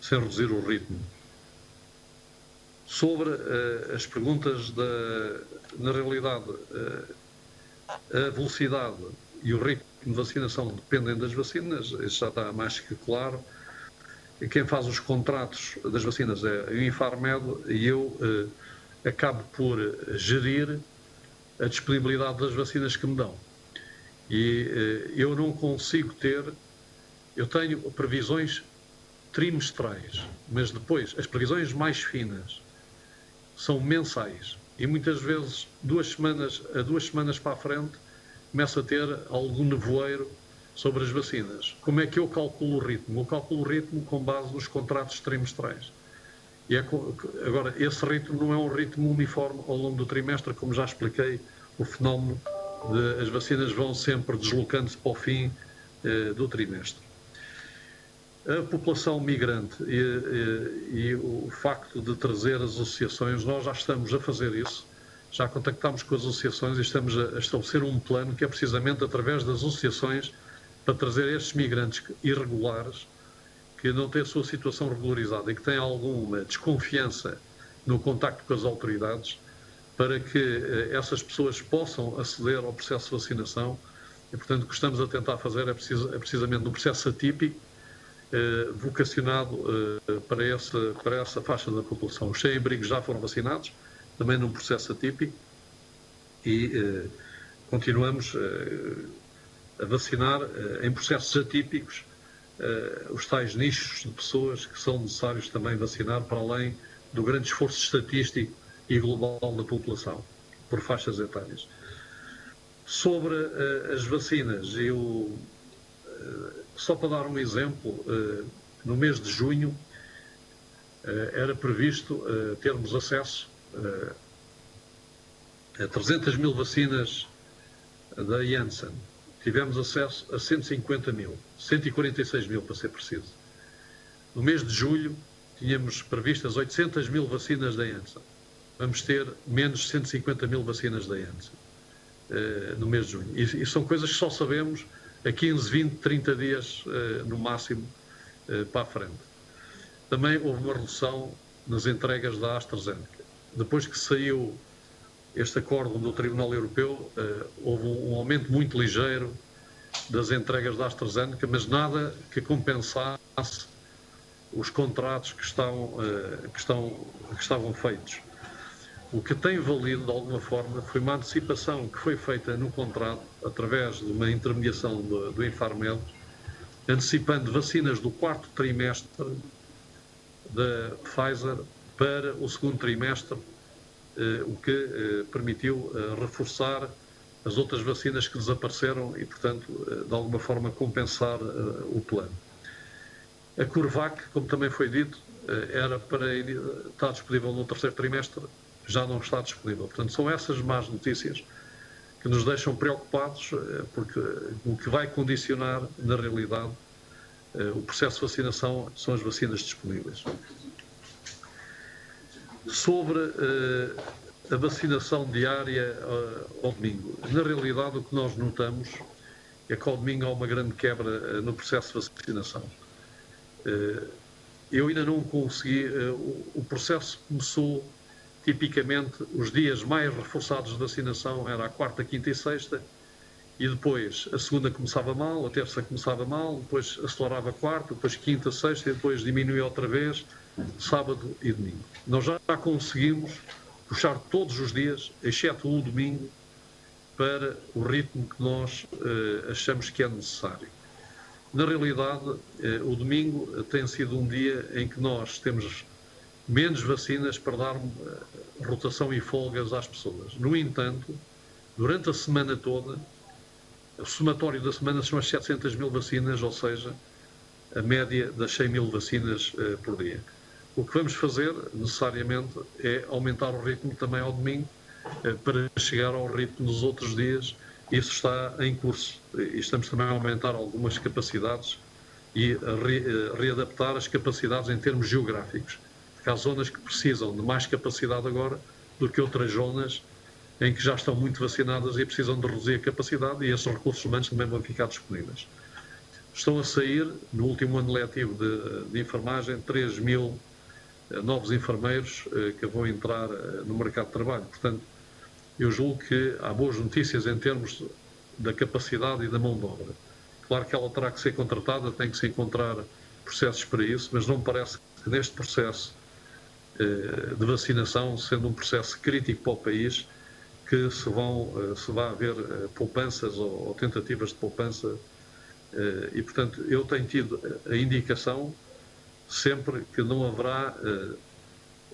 sem reduzir o ritmo. Sobre as perguntas, na realidade, a velocidade e o ritmo de vacinação dependem das vacinas, isso já está mais que claro. Quem faz os contratos das vacinas é o Infarmed e eu acabo por gerir a disponibilidade das vacinas que me dão. E eu não consigo eu tenho previsões trimestrais, mas depois as previsões mais finas são mensais e muitas vezes 2 semanas para a frente começo a ter algum nevoeiro sobre as vacinas. Como é que eu calculo o ritmo? Eu calculo o ritmo com base nos contratos trimestrais. E agora, esse ritmo não é um ritmo uniforme ao longo do trimestre, como já expliquei, o fenómeno de as vacinas vão sempre deslocando-se para o fim do trimestre. A população migrante e o facto de trazer as associações, nós já estamos a fazer isso, já contactámos com as associações e estamos a estabelecer um plano que é precisamente através das associações para trazer estes migrantes irregulares, que não têm a sua situação regularizada e que têm alguma desconfiança no contacto com as autoridades, para que essas pessoas possam aceder ao processo de vacinação. E, portanto, o que estamos a tentar fazer é precisamente um processo atípico, vocacionado para essa faixa da população. Os sem-abrigos já foram vacinados, também num processo atípico, e continuamos a vacinar em processos atípicos os tais nichos de pessoas que são necessários também vacinar, para além do grande esforço estatístico e global da população, por faixas etárias. Sobre as vacinas, só para dar um exemplo, no mês de junho era previsto termos acesso a 300 mil vacinas da Janssen. Tivemos acesso a 150 mil, 146 mil para ser preciso. No mês de julho tínhamos previstas 800 mil vacinas da Janssen. Vamos ter menos 150 mil vacinas da Janssen no mês de junho. E são coisas que só sabemos a 15, 20, 30 dias no máximo para a frente. Também houve uma redução nas entregas da AstraZeneca. Depois que saiu este acordo do Tribunal Europeu, houve um aumento muito ligeiro das entregas da AstraZeneca, mas nada que compensasse os contratos que estavam feitos. O que tem valido, de alguma forma, foi uma antecipação que foi feita no contrato, através de uma intermediação do Infarmed, antecipando vacinas do 4º trimestre da Pfizer para o 2º trimestre, o que permitiu reforçar as outras vacinas que desapareceram e, portanto, de alguma forma compensar o plano. A CureVac, como também foi dito, era para estar disponível no 3º trimestre, já não está disponível. Portanto, são essas más notícias que nos deixam preocupados, porque o que vai condicionar, na realidade, o processo de vacinação são as vacinas disponíveis. Sobre a vacinação diária ao domingo, na realidade o que nós notamos é que ao domingo há uma grande quebra no processo de vacinação. Eu ainda não consegui, o processo começou tipicamente, os dias mais reforçados de vacinação era a 4ª, 5ª e 6ª, e depois a 2ª começava mal, a 3ª começava mal, depois acelerava a 4ª, depois 5ª, 6ª, e depois diminuía outra vez, sábado e domingo. Nós já conseguimos puxar todos os dias, exceto o domingo, para o ritmo que nós achamos que é necessário. Na realidade, o domingo tem sido um dia em que nós temos menos vacinas para dar rotação e folgas às pessoas. No entanto, durante a semana toda, o somatório da semana são as 700 mil vacinas, ou seja, a média das 100 mil vacinas por dia. O que vamos fazer, necessariamente, é aumentar o ritmo também ao domingo para chegar ao ritmo dos outros dias. Isso está em curso e estamos também a aumentar algumas capacidades e a readaptar as capacidades em termos geográficos, porque há zonas que precisam de mais capacidade agora do que outras zonas em que já estão muito vacinadas e precisam de reduzir a capacidade, e esses recursos humanos também vão ficar disponíveis. Estão a sair, no último ano letivo de enfermagem, 3.000 novos enfermeiros que vão entrar no mercado de trabalho. Portanto, eu julgo que há boas notícias em termos da capacidade e da mão de obra. Claro que ela terá que ser contratada, tem que se encontrar processos para isso, mas não me parece que neste processo de vacinação, sendo um processo crítico para o país, que se vá haver poupanças ou tentativas de poupança. E, portanto, eu tenho tido a indicação sempre que não haverá,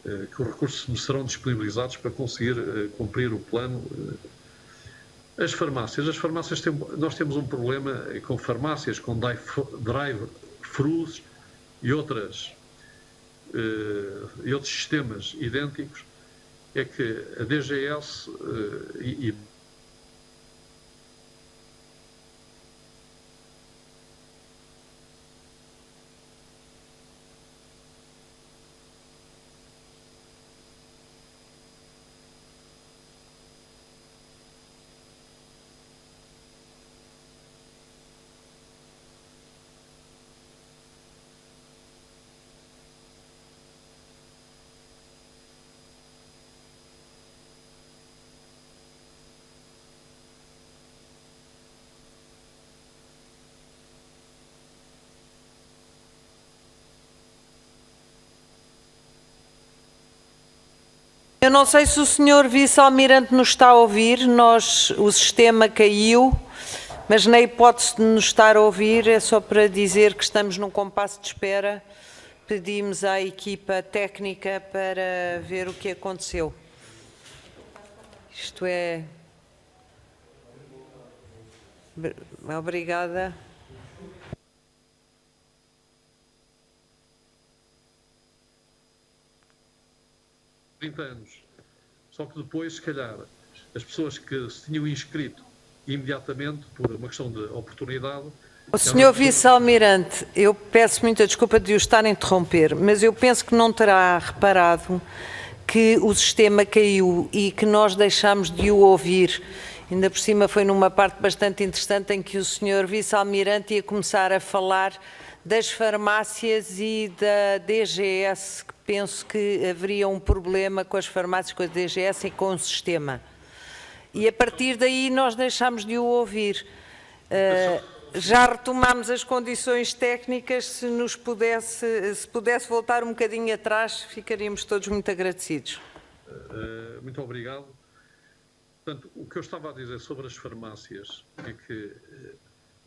que os recursos me serão disponibilizados para conseguir cumprir o plano. As farmácias nós temos um problema com farmácias, com drive-thrus e outros sistemas idênticos, é que a DGS e Eu não sei se o senhor vice-almirante nos está a ouvir, o sistema caiu, mas na hipótese de nos estar a ouvir, é só para dizer que estamos num compasso de espera. Pedimos à equipa técnica para ver o que aconteceu. Isto é... Obrigada. anos. Só que depois, se calhar, as pessoas que se tinham inscrito imediatamente, por uma questão de oportunidade... O senhor vice-almirante, eu peço muita desculpa de o estar a interromper, mas eu penso que não terá reparado que o sistema caiu e que nós deixámos de o ouvir. Ainda por cima foi numa parte bastante interessante em que o senhor vice-almirante ia começar a falar das farmácias e da DGS, que penso que haveria um problema com as farmácias, com a DGS e com o sistema. E a partir daí nós deixámos de o ouvir. Já retomámos as condições técnicas, se pudesse voltar um bocadinho atrás, ficaríamos todos muito agradecidos. Muito obrigado. Portanto, o que eu estava a dizer sobre as farmácias é que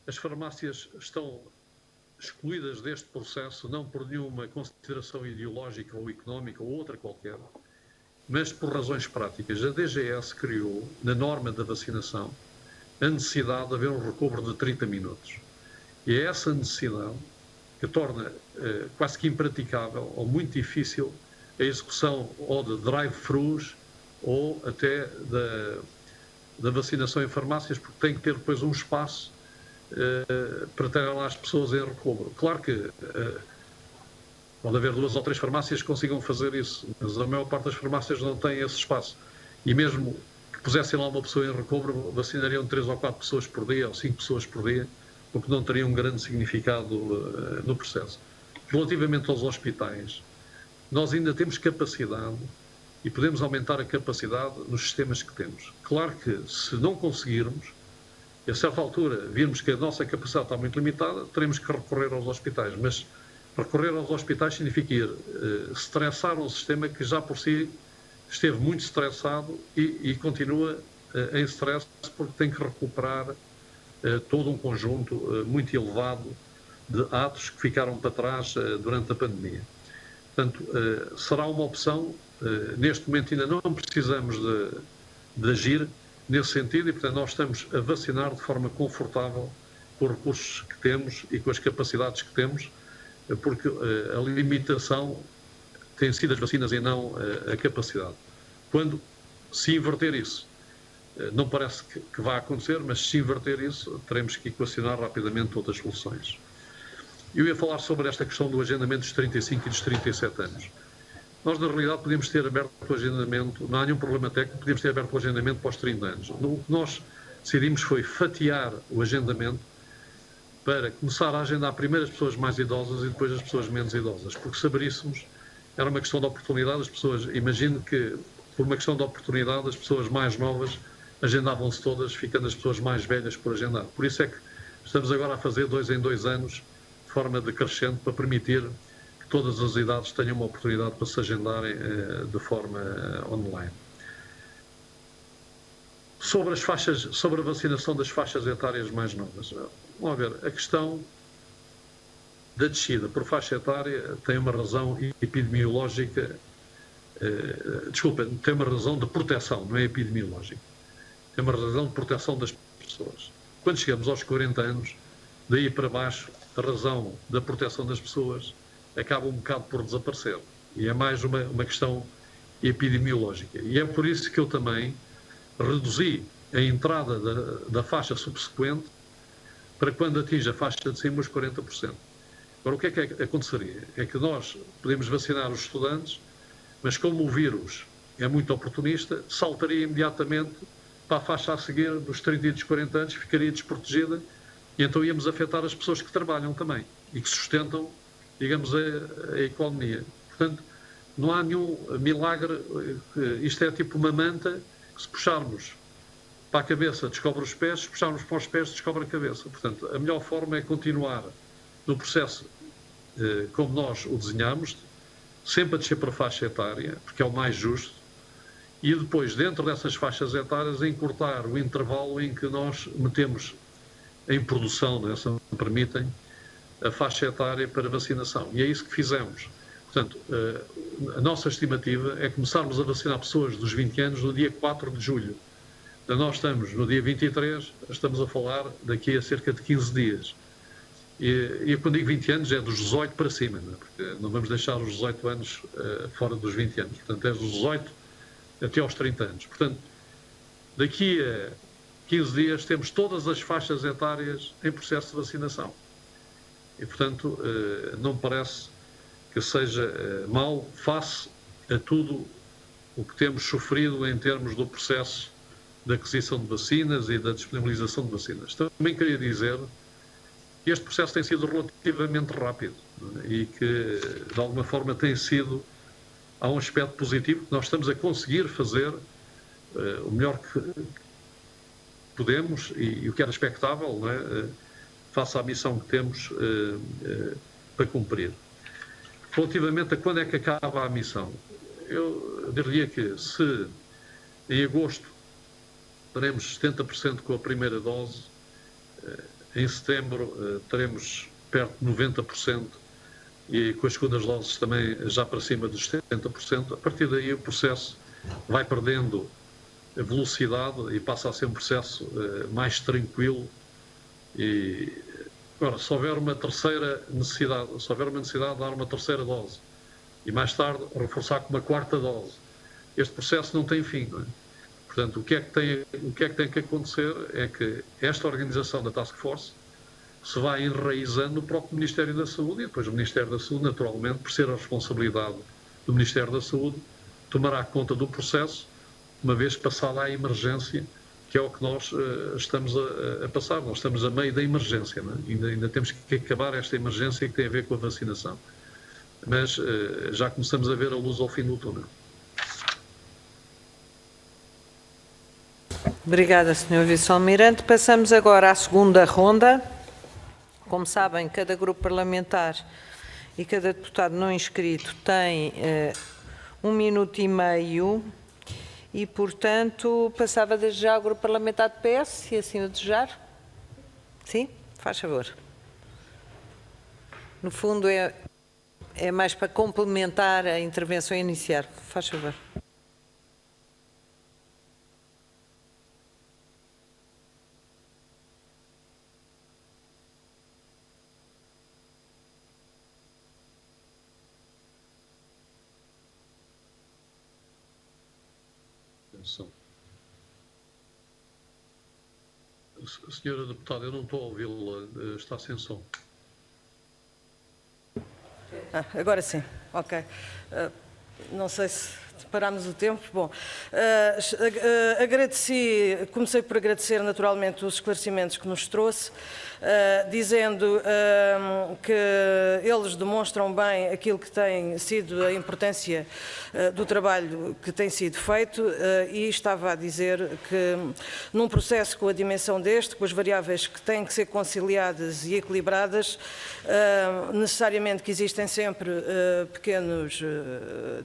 as farmácias estão excluídas deste processo, não por nenhuma consideração ideológica ou económica ou outra qualquer, mas por razões práticas. A DGS criou, na norma da vacinação, a necessidade de haver um recobro de 30 minutos. E é essa necessidade que torna quase que impraticável ou muito difícil a execução ou de drive-thrus ou até da vacinação em farmácias, porque tem que ter depois um espaço para ter lá as pessoas em recobro. Claro que pode haver 2 ou 3 farmácias que consigam fazer isso, mas a maior parte das farmácias não tem esse espaço. E mesmo que pusessem lá uma pessoa em recobro, vacinariam 3 ou 4 pessoas por dia, ou 5 pessoas por dia, porque não teria um grande significado no processo. Relativamente aos hospitais, nós ainda temos capacidade e podemos aumentar a capacidade nos sistemas que temos. Claro que, se não conseguirmos, e a certa altura virmos que a nossa capacidade está muito limitada, teremos que recorrer aos hospitais. Mas recorrer aos hospitais significa ir estressar um sistema que já por si esteve muito estressado e continua em stress porque tem que recuperar todo um conjunto muito elevado de atos que ficaram para trás durante a pandemia. Portanto, será uma opção. Neste momento ainda não precisamos de agir nesse sentido e, portanto, nós estamos a vacinar de forma confortável com os recursos que temos e com as capacidades que temos, porque a limitação tem sido as vacinas e não a capacidade. Quando se inverter isso, não parece que vai acontecer, mas se inverter isso, teremos que equacionar rapidamente outras soluções. Eu ia falar sobre esta questão do agendamento dos 35 e dos 37 anos. Nós, na realidade, podíamos ter aberto o agendamento, não há nenhum problema técnico, podíamos ter aberto o agendamento para os 30 anos. O que nós decidimos foi fatiar o agendamento para começar a agendar primeiro as pessoas mais idosas e depois as pessoas menos idosas, porque se abríssemos, era uma questão de oportunidade, as pessoas, imagino que por uma questão de oportunidade, as pessoas mais novas agendavam-se todas, ficando as pessoas mais velhas por agendar. Por isso é que estamos agora a fazer 2 em 2 anos, de forma decrescente, para permitir que todas as idades tenham uma oportunidade para se agendarem de forma online. Sobre as faixas, sobre a vacinação das faixas etárias mais novas, vamos ver, a questão da descida por faixa etária tem uma razão epidemiológica, tem uma razão de proteção, não é epidemiológica. Tem uma razão de proteção das pessoas. Quando chegamos aos 40 anos, daí para baixo, a razão da proteção das pessoas acaba um bocado por desaparecer. E é mais uma questão epidemiológica. E é por isso que eu também reduzi a entrada da faixa subsequente para quando atinge a faixa de cima os 40%. Agora, o que é que aconteceria? É que nós podemos vacinar os estudantes, mas como o vírus é muito oportunista, saltaria imediatamente para a faixa a seguir dos 30 e dos 40 anos, ficaria desprotegida, e então íamos afetar as pessoas que trabalham também e que sustentam, digamos, a economia. Portanto, não há nenhum milagre, isto é tipo uma manta, que se puxarmos para a cabeça descobre os pés, se puxarmos para os pés descobre a cabeça. Portanto, a melhor forma é continuar no processo como nós o desenhamos, sempre a descer para a faixa etária, porque é o mais justo, e depois, dentro dessas faixas etárias, encurtar o intervalo em que nós metemos em produção, né, se me permitem, a faixa etária para vacinação. E é isso que fizemos. Portanto, a nossa estimativa é começarmos a vacinar pessoas dos 20 anos no dia 4 de julho. Então, nós estamos no dia 23, estamos a falar daqui a cerca de 15 dias. E quando digo 20 anos é dos 18 para cima, não é? Porque não vamos deixar os 18 anos fora dos 20 anos. Portanto, é dos 18 até aos 30 anos. Portanto, daqui a 15 dias temos todas as faixas etárias em processo de vacinação. E, portanto, não me parece que seja mau face a tudo o que temos sofrido em termos do processo de aquisição de vacinas e da disponibilização de vacinas. Também queria dizer que este processo tem sido relativamente rápido, não é? E que, de alguma forma, há um aspecto positivo, que nós estamos a conseguir fazer o melhor que podemos e o que era expectável, não é? Face à missão que temos para cumprir. Relativamente a quando é que acaba a missão, eu diria que se em agosto teremos 70% com a primeira dose, em setembro teremos perto de 90% e com as segundas doses também já para cima dos 70%. A partir daí o processo vai perdendo velocidade e passa a ser um processo mais tranquilo. E agora, se houver uma necessidade de dar uma terceira dose e mais tarde reforçar com uma quarta dose, este processo não tem fim, não é? Portanto, o que é que tem que acontecer é que esta organização da Task Force se vai enraizando no próprio Ministério da Saúde e depois o Ministério da Saúde, naturalmente, por ser a responsabilidade do Ministério da Saúde, tomará conta do processo, uma vez passada a emergência, que é o que nós estamos a passar. Nós estamos a meio da emergência, não é? Ainda temos que acabar esta emergência que tem a ver com a vacinação. Mas já começamos a ver a luz ao fim do túnel. Obrigada, Sr. Vice-Almirante. Passamos agora à segunda ronda. Como sabem, cada grupo parlamentar e cada deputado não inscrito tem 1 minuto e meio e, portanto, passava desde já ao grupo parlamentar de PS, se assim o desejar. Sim? Faz favor. No fundo, é mais para complementar a intervenção inicial. Faz favor. moção. Senhora deputada, eu não estou a ouvi-la, está sem som. Agora sim, ok. Não sei se parámos o tempo. Bom, comecei por agradecer naturalmente os esclarecimentos que nos trouxe, dizendo que eles demonstram bem aquilo que tem sido a importância do trabalho que tem sido feito, e estava a dizer que num processo com a dimensão deste, com as variáveis que têm que ser conciliadas e equilibradas, necessariamente que existem sempre pequenas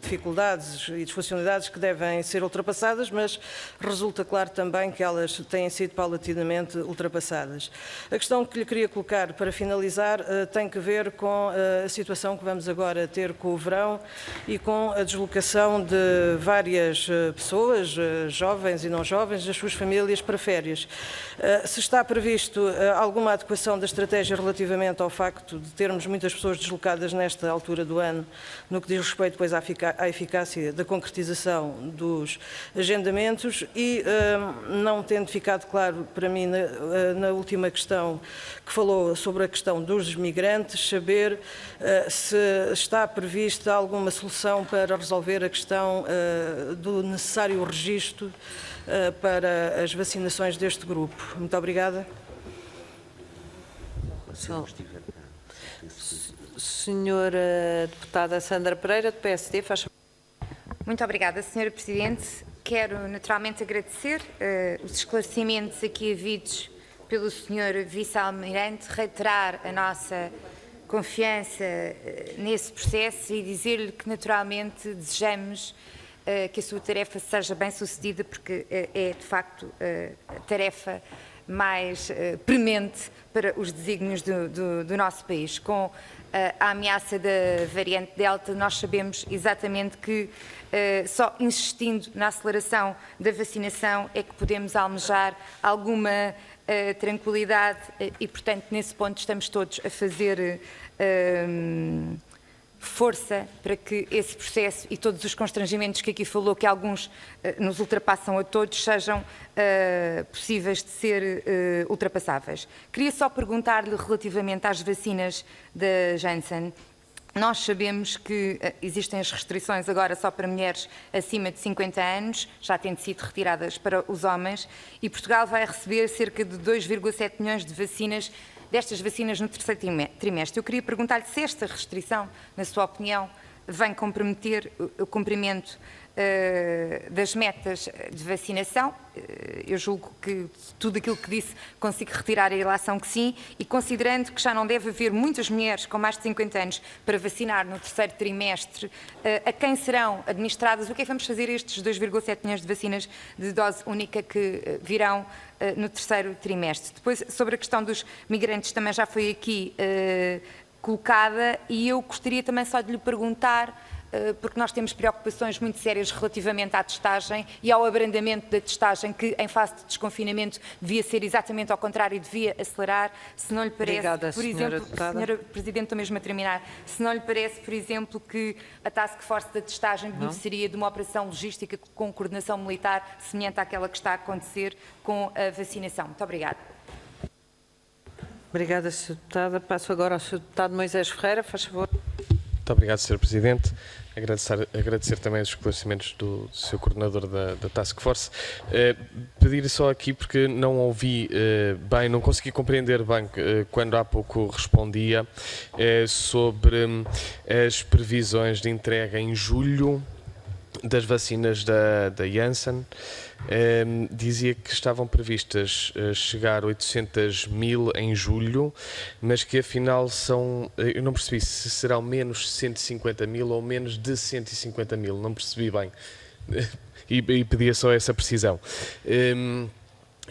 dificuldades e disfuncionalidades que devem ser ultrapassadas, mas resulta claro também que elas têm sido paulatinamente ultrapassadas. A questão que lhe queria colocar para finalizar tem que ver com a situação que vamos agora ter com o verão e com a deslocação de várias pessoas, jovens e não jovens, das suas famílias para férias. Se está previsto alguma adequação da estratégia relativamente ao facto de termos muitas pessoas deslocadas nesta altura do ano, no que diz respeito depois à eficácia da concretização dos agendamentos, e não tendo ficado claro para mim na última questão que falou sobre a questão dos migrantes, saber se está prevista alguma solução para resolver a questão do necessário registro para as vacinações deste grupo. Muito obrigada. Senhora deputada Sandra Pereira, do PSD, faz favor. Muito obrigada, Sra. Presidente. Quero naturalmente agradecer os esclarecimentos aqui havidos pelo Sr. Vice-Almirante, reiterar a nossa confiança nesse processo e dizer-lhe que naturalmente desejamos que a sua tarefa seja bem sucedida, porque é de facto a tarefa mais premente para os desígnios do nosso país. Com a ameaça da variante Delta, nós sabemos exatamente que só insistindo na aceleração da vacinação é que podemos almejar alguma tranquilidade e, portanto, nesse ponto estamos todos a fazer força para que esse processo e todos os constrangimentos que aqui falou, que alguns nos ultrapassam a todos, sejam possíveis de ser ultrapassáveis. Queria só perguntar-lhe relativamente às vacinas da Janssen. Nós sabemos que existem as restrições agora só para mulheres acima de 50 anos, já tendo sido retiradas para os homens, e Portugal vai receber cerca de 2,7 milhões de vacinas, destas vacinas no terceiro trimestre. Eu queria perguntar-lhe se esta restrição, na sua opinião, vem comprometer o cumprimento das metas de vacinação. Eu julgo que tudo aquilo que disse consigo retirar a ilação que sim, e considerando que já não deve haver muitas mulheres com mais de 50 anos para vacinar no terceiro trimestre, a quem serão administradas, o que é que vamos fazer estes 2,7 milhões de vacinas de dose única que virão no terceiro trimestre? Depois, sobre a questão dos migrantes, também já foi aqui colocada, e eu gostaria também só de lhe perguntar, porque nós temos preocupações muito sérias relativamente à testagem e ao abrandamento da testagem, que em fase de desconfinamento devia ser exatamente ao contrário e devia acelerar. Se não lhe parece, obrigada, por exemplo, deputada. Senhora Presidente, estou mesmo a terminar, se não lhe parece, por exemplo, que a Task Force da testagem beneficiaria de uma operação logística com coordenação militar semelhante àquela que está a acontecer com a vacinação. Muito obrigada. Obrigada, Sra. Deputada. Passo agora ao Sr. Deputado Moisés Ferreira, faz favor. Muito obrigado, Sr. Presidente. Agradecer também os esclarecimentos do Sr. Coordenador da Task Force. Pedir só aqui, porque não ouvi bem, não consegui compreender bem quando há pouco respondia sobre as previsões de entrega em julho das vacinas da Janssen. Dizia que estavam previstas chegar a 800 mil em julho, mas que afinal são, eu não percebi se serão menos 150 mil ou menos de 150 mil, não percebi bem, e pedia só essa precisão.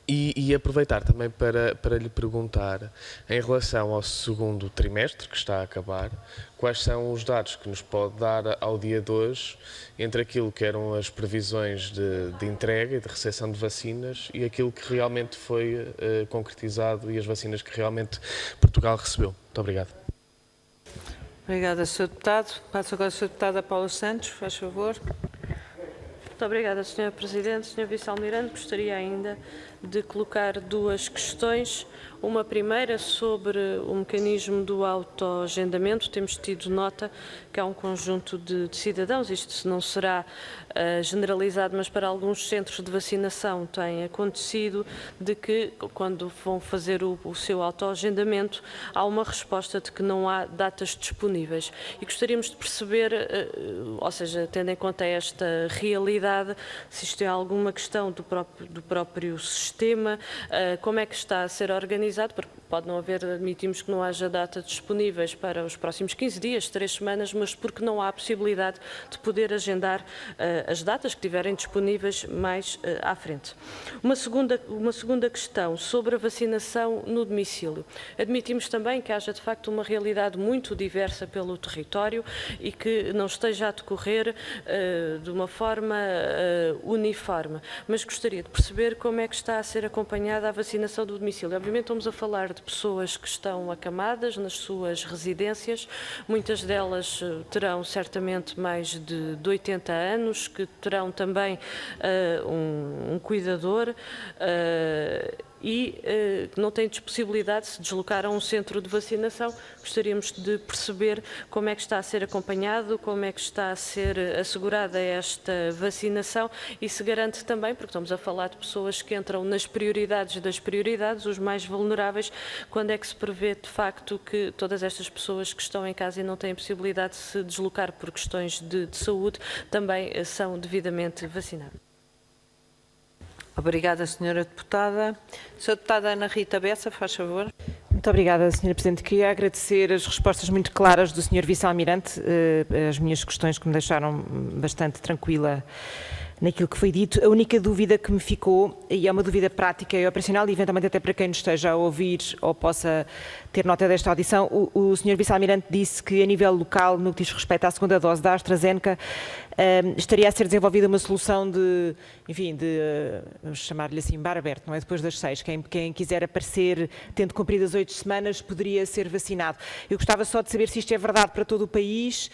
E aproveitar também para lhe perguntar, em relação ao segundo trimestre, que está a acabar, quais são os dados que nos pode dar ao dia de hoje entre aquilo que eram as previsões de entrega e de recepção de vacinas e aquilo que realmente foi concretizado e as vacinas que realmente Portugal recebeu. Muito obrigado. Obrigada, Sr. Deputado. Passo agora ao Sr. Deputado Paula Santos, faz favor. Muito obrigada, Sr. Presidente. Sr. Vice-Almirante, gostaria ainda de colocar duas questões. Uma primeira sobre o mecanismo do autoagendamento. Temos tido nota que há um conjunto de cidadãos, isto não será generalizado, mas para alguns centros de vacinação tem acontecido, de que quando vão fazer o seu autoagendamento há uma resposta de que não há datas disponíveis. E gostaríamos de perceber, ou seja, tendo em conta esta realidade, se isto é alguma questão do próprio sistema, como é que está a ser organizado, porque pode não haver, admitimos que não haja datas disponíveis para os próximos 15 dias, 3 semanas, mas porque não há a possibilidade de poder agendar as datas que tiverem disponíveis mais à frente. Uma segunda questão sobre a vacinação no domicílio. Admitimos também que haja de facto uma realidade muito diversa pelo território e que não esteja a decorrer de uma forma uniforme, mas gostaria de perceber como é que está a ser acompanhada a vacinação do domicílio. Obviamente estamos a falar de pessoas que estão acamadas nas suas residências, muitas delas terão certamente mais de 80 anos, que terão também um cuidador e não têm possibilidade de se deslocar a um centro de vacinação. Gostaríamos de perceber como é que está a ser acompanhado, como é que está a ser assegurada esta vacinação e se garante também, porque estamos a falar de pessoas que entram nas prioridades das prioridades, os mais vulneráveis, quando é que se prevê de facto que todas estas pessoas que estão em casa e não têm possibilidade de se deslocar por questões de saúde também são devidamente vacinadas. Obrigada, Sra. Deputada. Sra. Deputada Ana Rita Bessa, faz favor. Muito obrigada, Sra. Presidente. Queria agradecer as respostas muito claras do Sr. Vice-Almirante, as minhas questões que me deixaram bastante tranquila naquilo que foi dito. A única dúvida que me ficou, e é uma dúvida prática e operacional, e eventualmente até para quem nos esteja a ouvir ou possa ter nota desta audição, o Sr. Vice-Almirante disse que a nível local, no que diz respeito à segunda dose da AstraZeneca, estaria a ser desenvolvida uma solução de, enfim, vamos chamar-lhe assim, bar aberto, não é? Depois das 6. Quem quiser aparecer, tendo cumprido as 8 semanas, poderia ser vacinado. Eu gostava só de saber se isto é verdade para todo o país,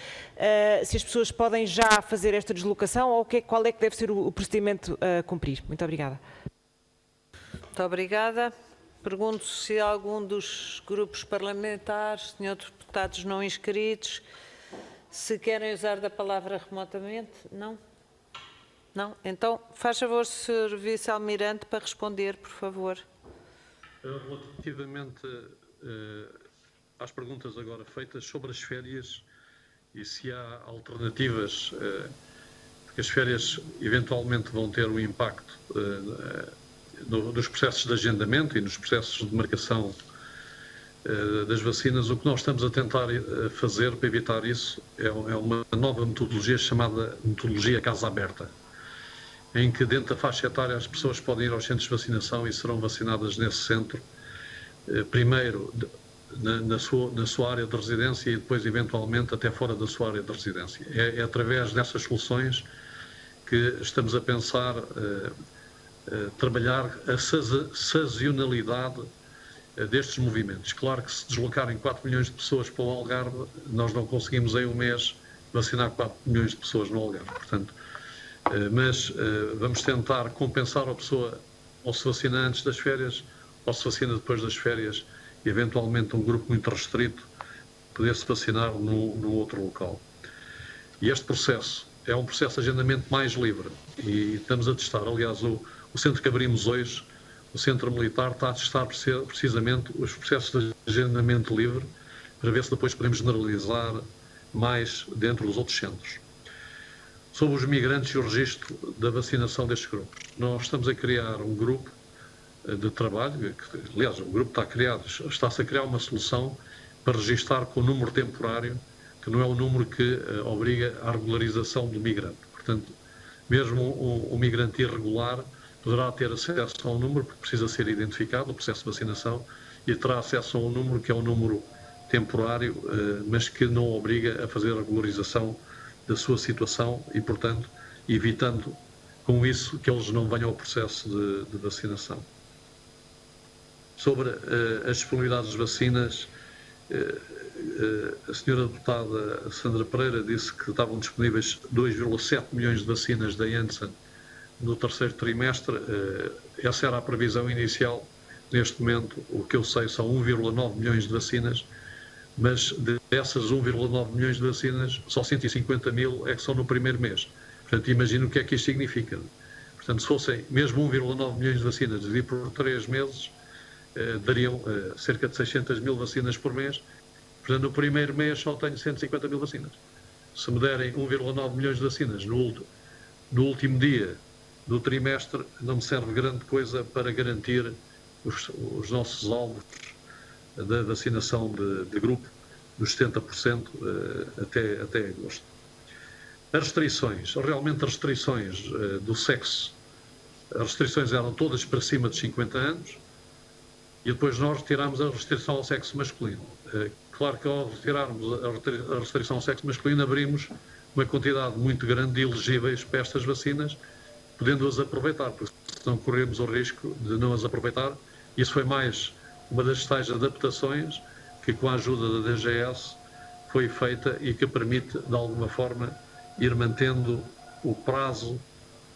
se as pessoas podem já fazer esta deslocação ou qual é que deve ser o procedimento a cumprir. Muito obrigada. Muito obrigada. Pergunto se algum dos grupos parlamentares, senhores deputados não inscritos, se querem usar da palavra remotamente. Não? Não? Então, faz favor, Sr. Vice-Almirante, para responder, por favor. Relativamente às perguntas agora feitas sobre as férias e se há alternativas, porque as férias eventualmente vão ter um impacto nos processos de agendamento e nos processos de marcação das vacinas. O que nós estamos a tentar fazer para evitar isso é uma nova metodologia chamada metodologia casa aberta, em que dentro da faixa etária as pessoas podem ir aos centros de vacinação e serão vacinadas nesse centro, primeiro na sua área de residência e depois eventualmente até fora da sua área de residência. É através dessas soluções que estamos a pensar trabalhar a sazonalidade destes movimentos. Claro que se deslocarem 4 milhões de pessoas para o Algarve, nós não conseguimos em um mês vacinar 4 milhões de pessoas no Algarve. Portanto, mas vamos tentar compensar a pessoa ou se vacina antes das férias ou se vacina depois das férias e eventualmente um grupo muito restrito poder-se vacinar num outro local. E este processo é um processo de agendamento mais livre e estamos a testar, aliás, o centro que abrimos hoje, o Centro Militar, está a testar precisamente os processos de agendamento livre para ver se depois podemos generalizar mais dentro dos outros centros. Sobre os migrantes e o registro da vacinação destes grupos. Nós estamos a criar um grupo de trabalho, aliás, o grupo está criado, está-se a criar uma solução para registar com o número temporário, que não é o número que obriga à regularização do migrante. Portanto, mesmo o migrante irregular poderá ter acesso a um número, porque precisa ser identificado no processo de vacinação, e terá acesso a um número que é um número temporário, mas que não obriga a fazer a regularização da sua situação e, portanto, evitando com isso que eles não venham ao processo de vacinação. Sobre as disponibilidades de vacinas, A senhora deputada Sandra Pereira disse que estavam disponíveis 2,7 milhões de vacinas da Janssen no terceiro trimestre. Essa era a previsão inicial. Neste momento, o que eu sei são 1,9 milhões de vacinas, mas dessas 1,9 milhões de vacinas, só 150 mil é que são no primeiro mês. Portanto, imagino o que é que isto significa. Portanto, se fossem mesmo 1,9 milhões de vacinas dividido por 3 meses, dariam cerca de 600 mil vacinas por mês. Portanto, no primeiro mês só tenho 150 mil vacinas. Se me derem 1,9 milhões de vacinas no último dia do trimestre, não me serve grande coisa para garantir os nossos alvos da vacinação de grupo dos 70% até agosto. As restrições, realmente as restrições do sexo, as restrições eram todas para cima de 50 anos e depois nós retirámos a restrição ao sexo masculino. Claro que ao retirarmos a restrição ao sexo masculino abrimos uma quantidade muito grande de elegíveis para estas vacinas, podendo-as aproveitar, porque senão corremos o risco de não as aproveitar. Isso foi mais uma das tais adaptações que, com a ajuda da DGS, foi feita e que permite, de alguma forma, ir mantendo o prazo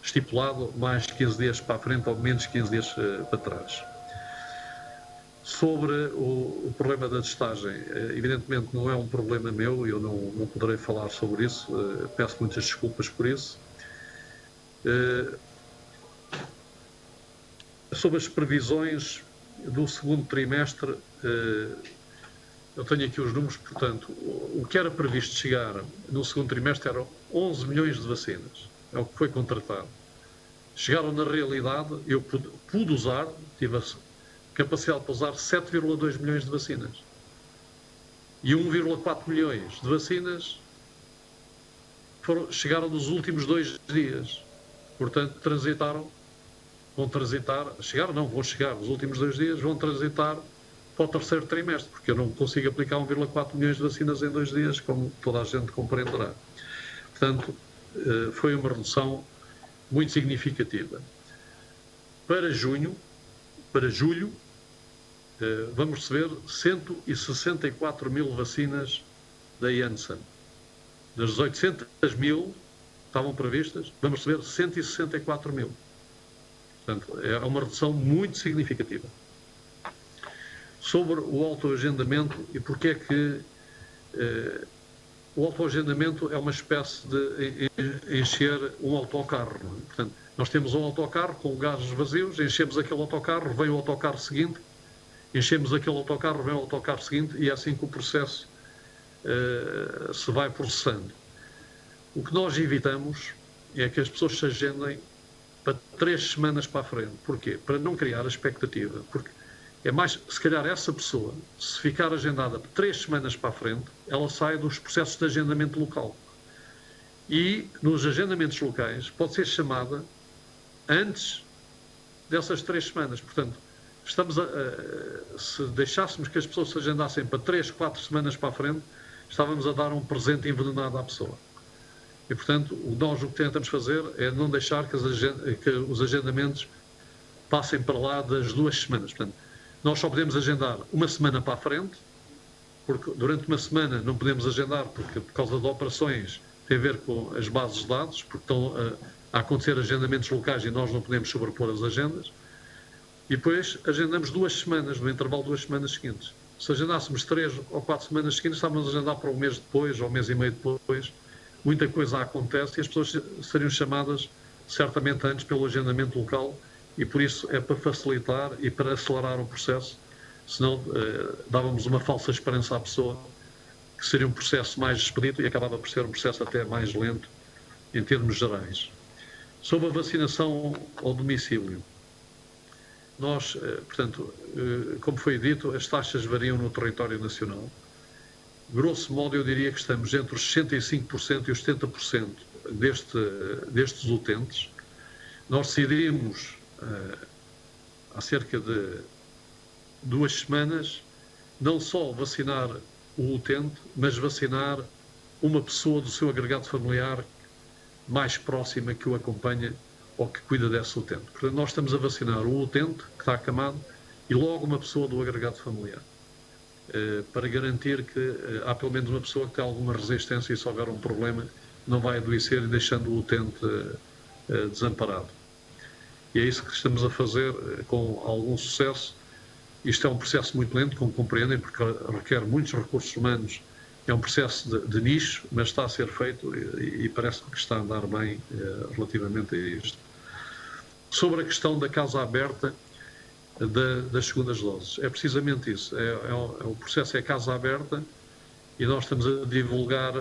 estipulado mais 15 dias para a frente ou menos 15 dias para trás. Sobre o problema da testagem, evidentemente não é um problema meu, eu não poderei falar sobre isso, peço muitas desculpas por isso. Sobre as previsões do segundo trimestre, eu tenho aqui os números, portanto, o que era previsto chegar no segundo trimestre eram 11 milhões de vacinas, é o que foi contratado. Chegaram na realidade, eu pude usar, tive a capacidade para usar 7,2 milhões de vacinas. E 1,4 milhões de vacinas chegaram nos últimos 2 dias. Portanto, vão chegar nos últimos 2 dias, vão transitar para o terceiro trimestre, porque eu não consigo aplicar 1,4 milhões de vacinas em 2 dias, como toda a gente compreenderá. Portanto, foi uma redução muito significativa. Para julho, vamos receber 164 mil vacinas da Janssen. Das 800 mil estavam previstas, vamos receber 164 mil. Portanto, é uma redução muito significativa. Sobre o autoagendamento e porque é que o autoagendamento é uma espécie de encher um autocarro. Não é? Portanto, nós temos um autocarro com lugares vazios, enchemos aquele autocarro, vem o autocarro seguinte, enchemos aquele autocarro, vem o autocarro seguinte e é assim que o processo se vai processando. O que nós evitamos é que as pessoas se agendem para 3 semanas para a frente. Porquê? Para não criar a expectativa. Porque é mais, se calhar essa pessoa, se ficar agendada por 3 semanas para a frente, ela sai dos processos de agendamento local. E nos agendamentos locais pode ser chamada antes dessas 3 semanas. Portanto, se deixássemos que as pessoas se agendassem para 3, 4 semanas para a frente, estávamos a dar um presente envenenado à pessoa. E, portanto, nós o que tentamos fazer é não deixar que os agendamentos passem para lá das 2 semanas. Portanto, nós só podemos agendar uma semana para a frente, porque durante uma semana não podemos agendar, porque por causa de operações tem a ver com as bases de dados, porque estão a acontecer agendamentos locais e nós não podemos sobrepor as agendas. E depois agendamos 2 semanas, no intervalo de 2 semanas seguintes. Se agendássemos 3 ou 4 semanas seguintes, estávamos a agendar para um mês depois, ou um mês e meio depois. Muita coisa acontece e as pessoas seriam chamadas certamente antes pelo agendamento local e por isso é para facilitar e para acelerar o processo, senão dávamos uma falsa esperança à pessoa que seria um processo mais expedito e acabava por ser um processo até mais lento em termos gerais. Sobre a vacinação ao domicílio, nós, portanto, como foi dito, as taxas variam no território nacional. Grosso modo, eu diria que estamos entre os 65% e os 70% destes utentes. Nós decidimos, há cerca de 2 semanas, não só vacinar o utente, mas vacinar uma pessoa do seu agregado familiar mais próxima que o acompanha ou que cuida desse utente. Portanto, nós estamos a vacinar o utente, que está acamado, e logo uma pessoa do agregado familiar. para garantir que há pelo menos uma pessoa que tem alguma resistência e se houver um problema não vai adoecer e deixando o utente desamparado. E é isso que estamos a fazer com algum sucesso. Isto é um processo muito lento, como compreendem, porque requer muitos recursos humanos. É um processo de nicho, mas está a ser feito e parece que está a andar bem relativamente a isto. Sobre a questão da casa aberta das segundas doses, é precisamente isso. O processo é casa aberta e nós estamos a divulgar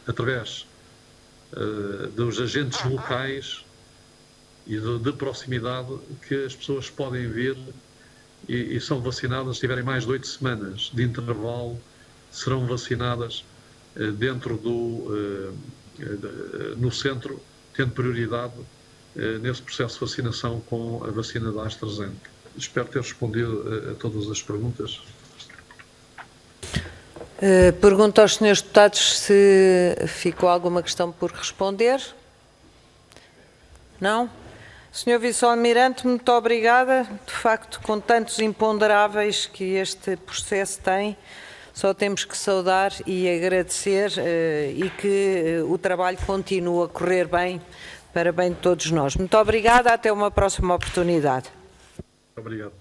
através dos agentes locais e de proximidade que as pessoas podem vir e são vacinadas, se tiverem mais de 8 semanas de intervalo, serão vacinadas dentro no centro, tendo prioridade nesse processo de vacinação com a vacina da AstraZeneca. Espero ter respondido a todas as perguntas. Pergunto aos senhores deputados se ficou alguma questão por responder. Não? Senhor Vice-Almirante, muito obrigada. De facto, com tantos imponderáveis que este processo tem, só temos que saudar e agradecer e que o trabalho continue a correr bem, para bem de todos nós. Muito obrigada, até uma próxima oportunidade. Obrigado.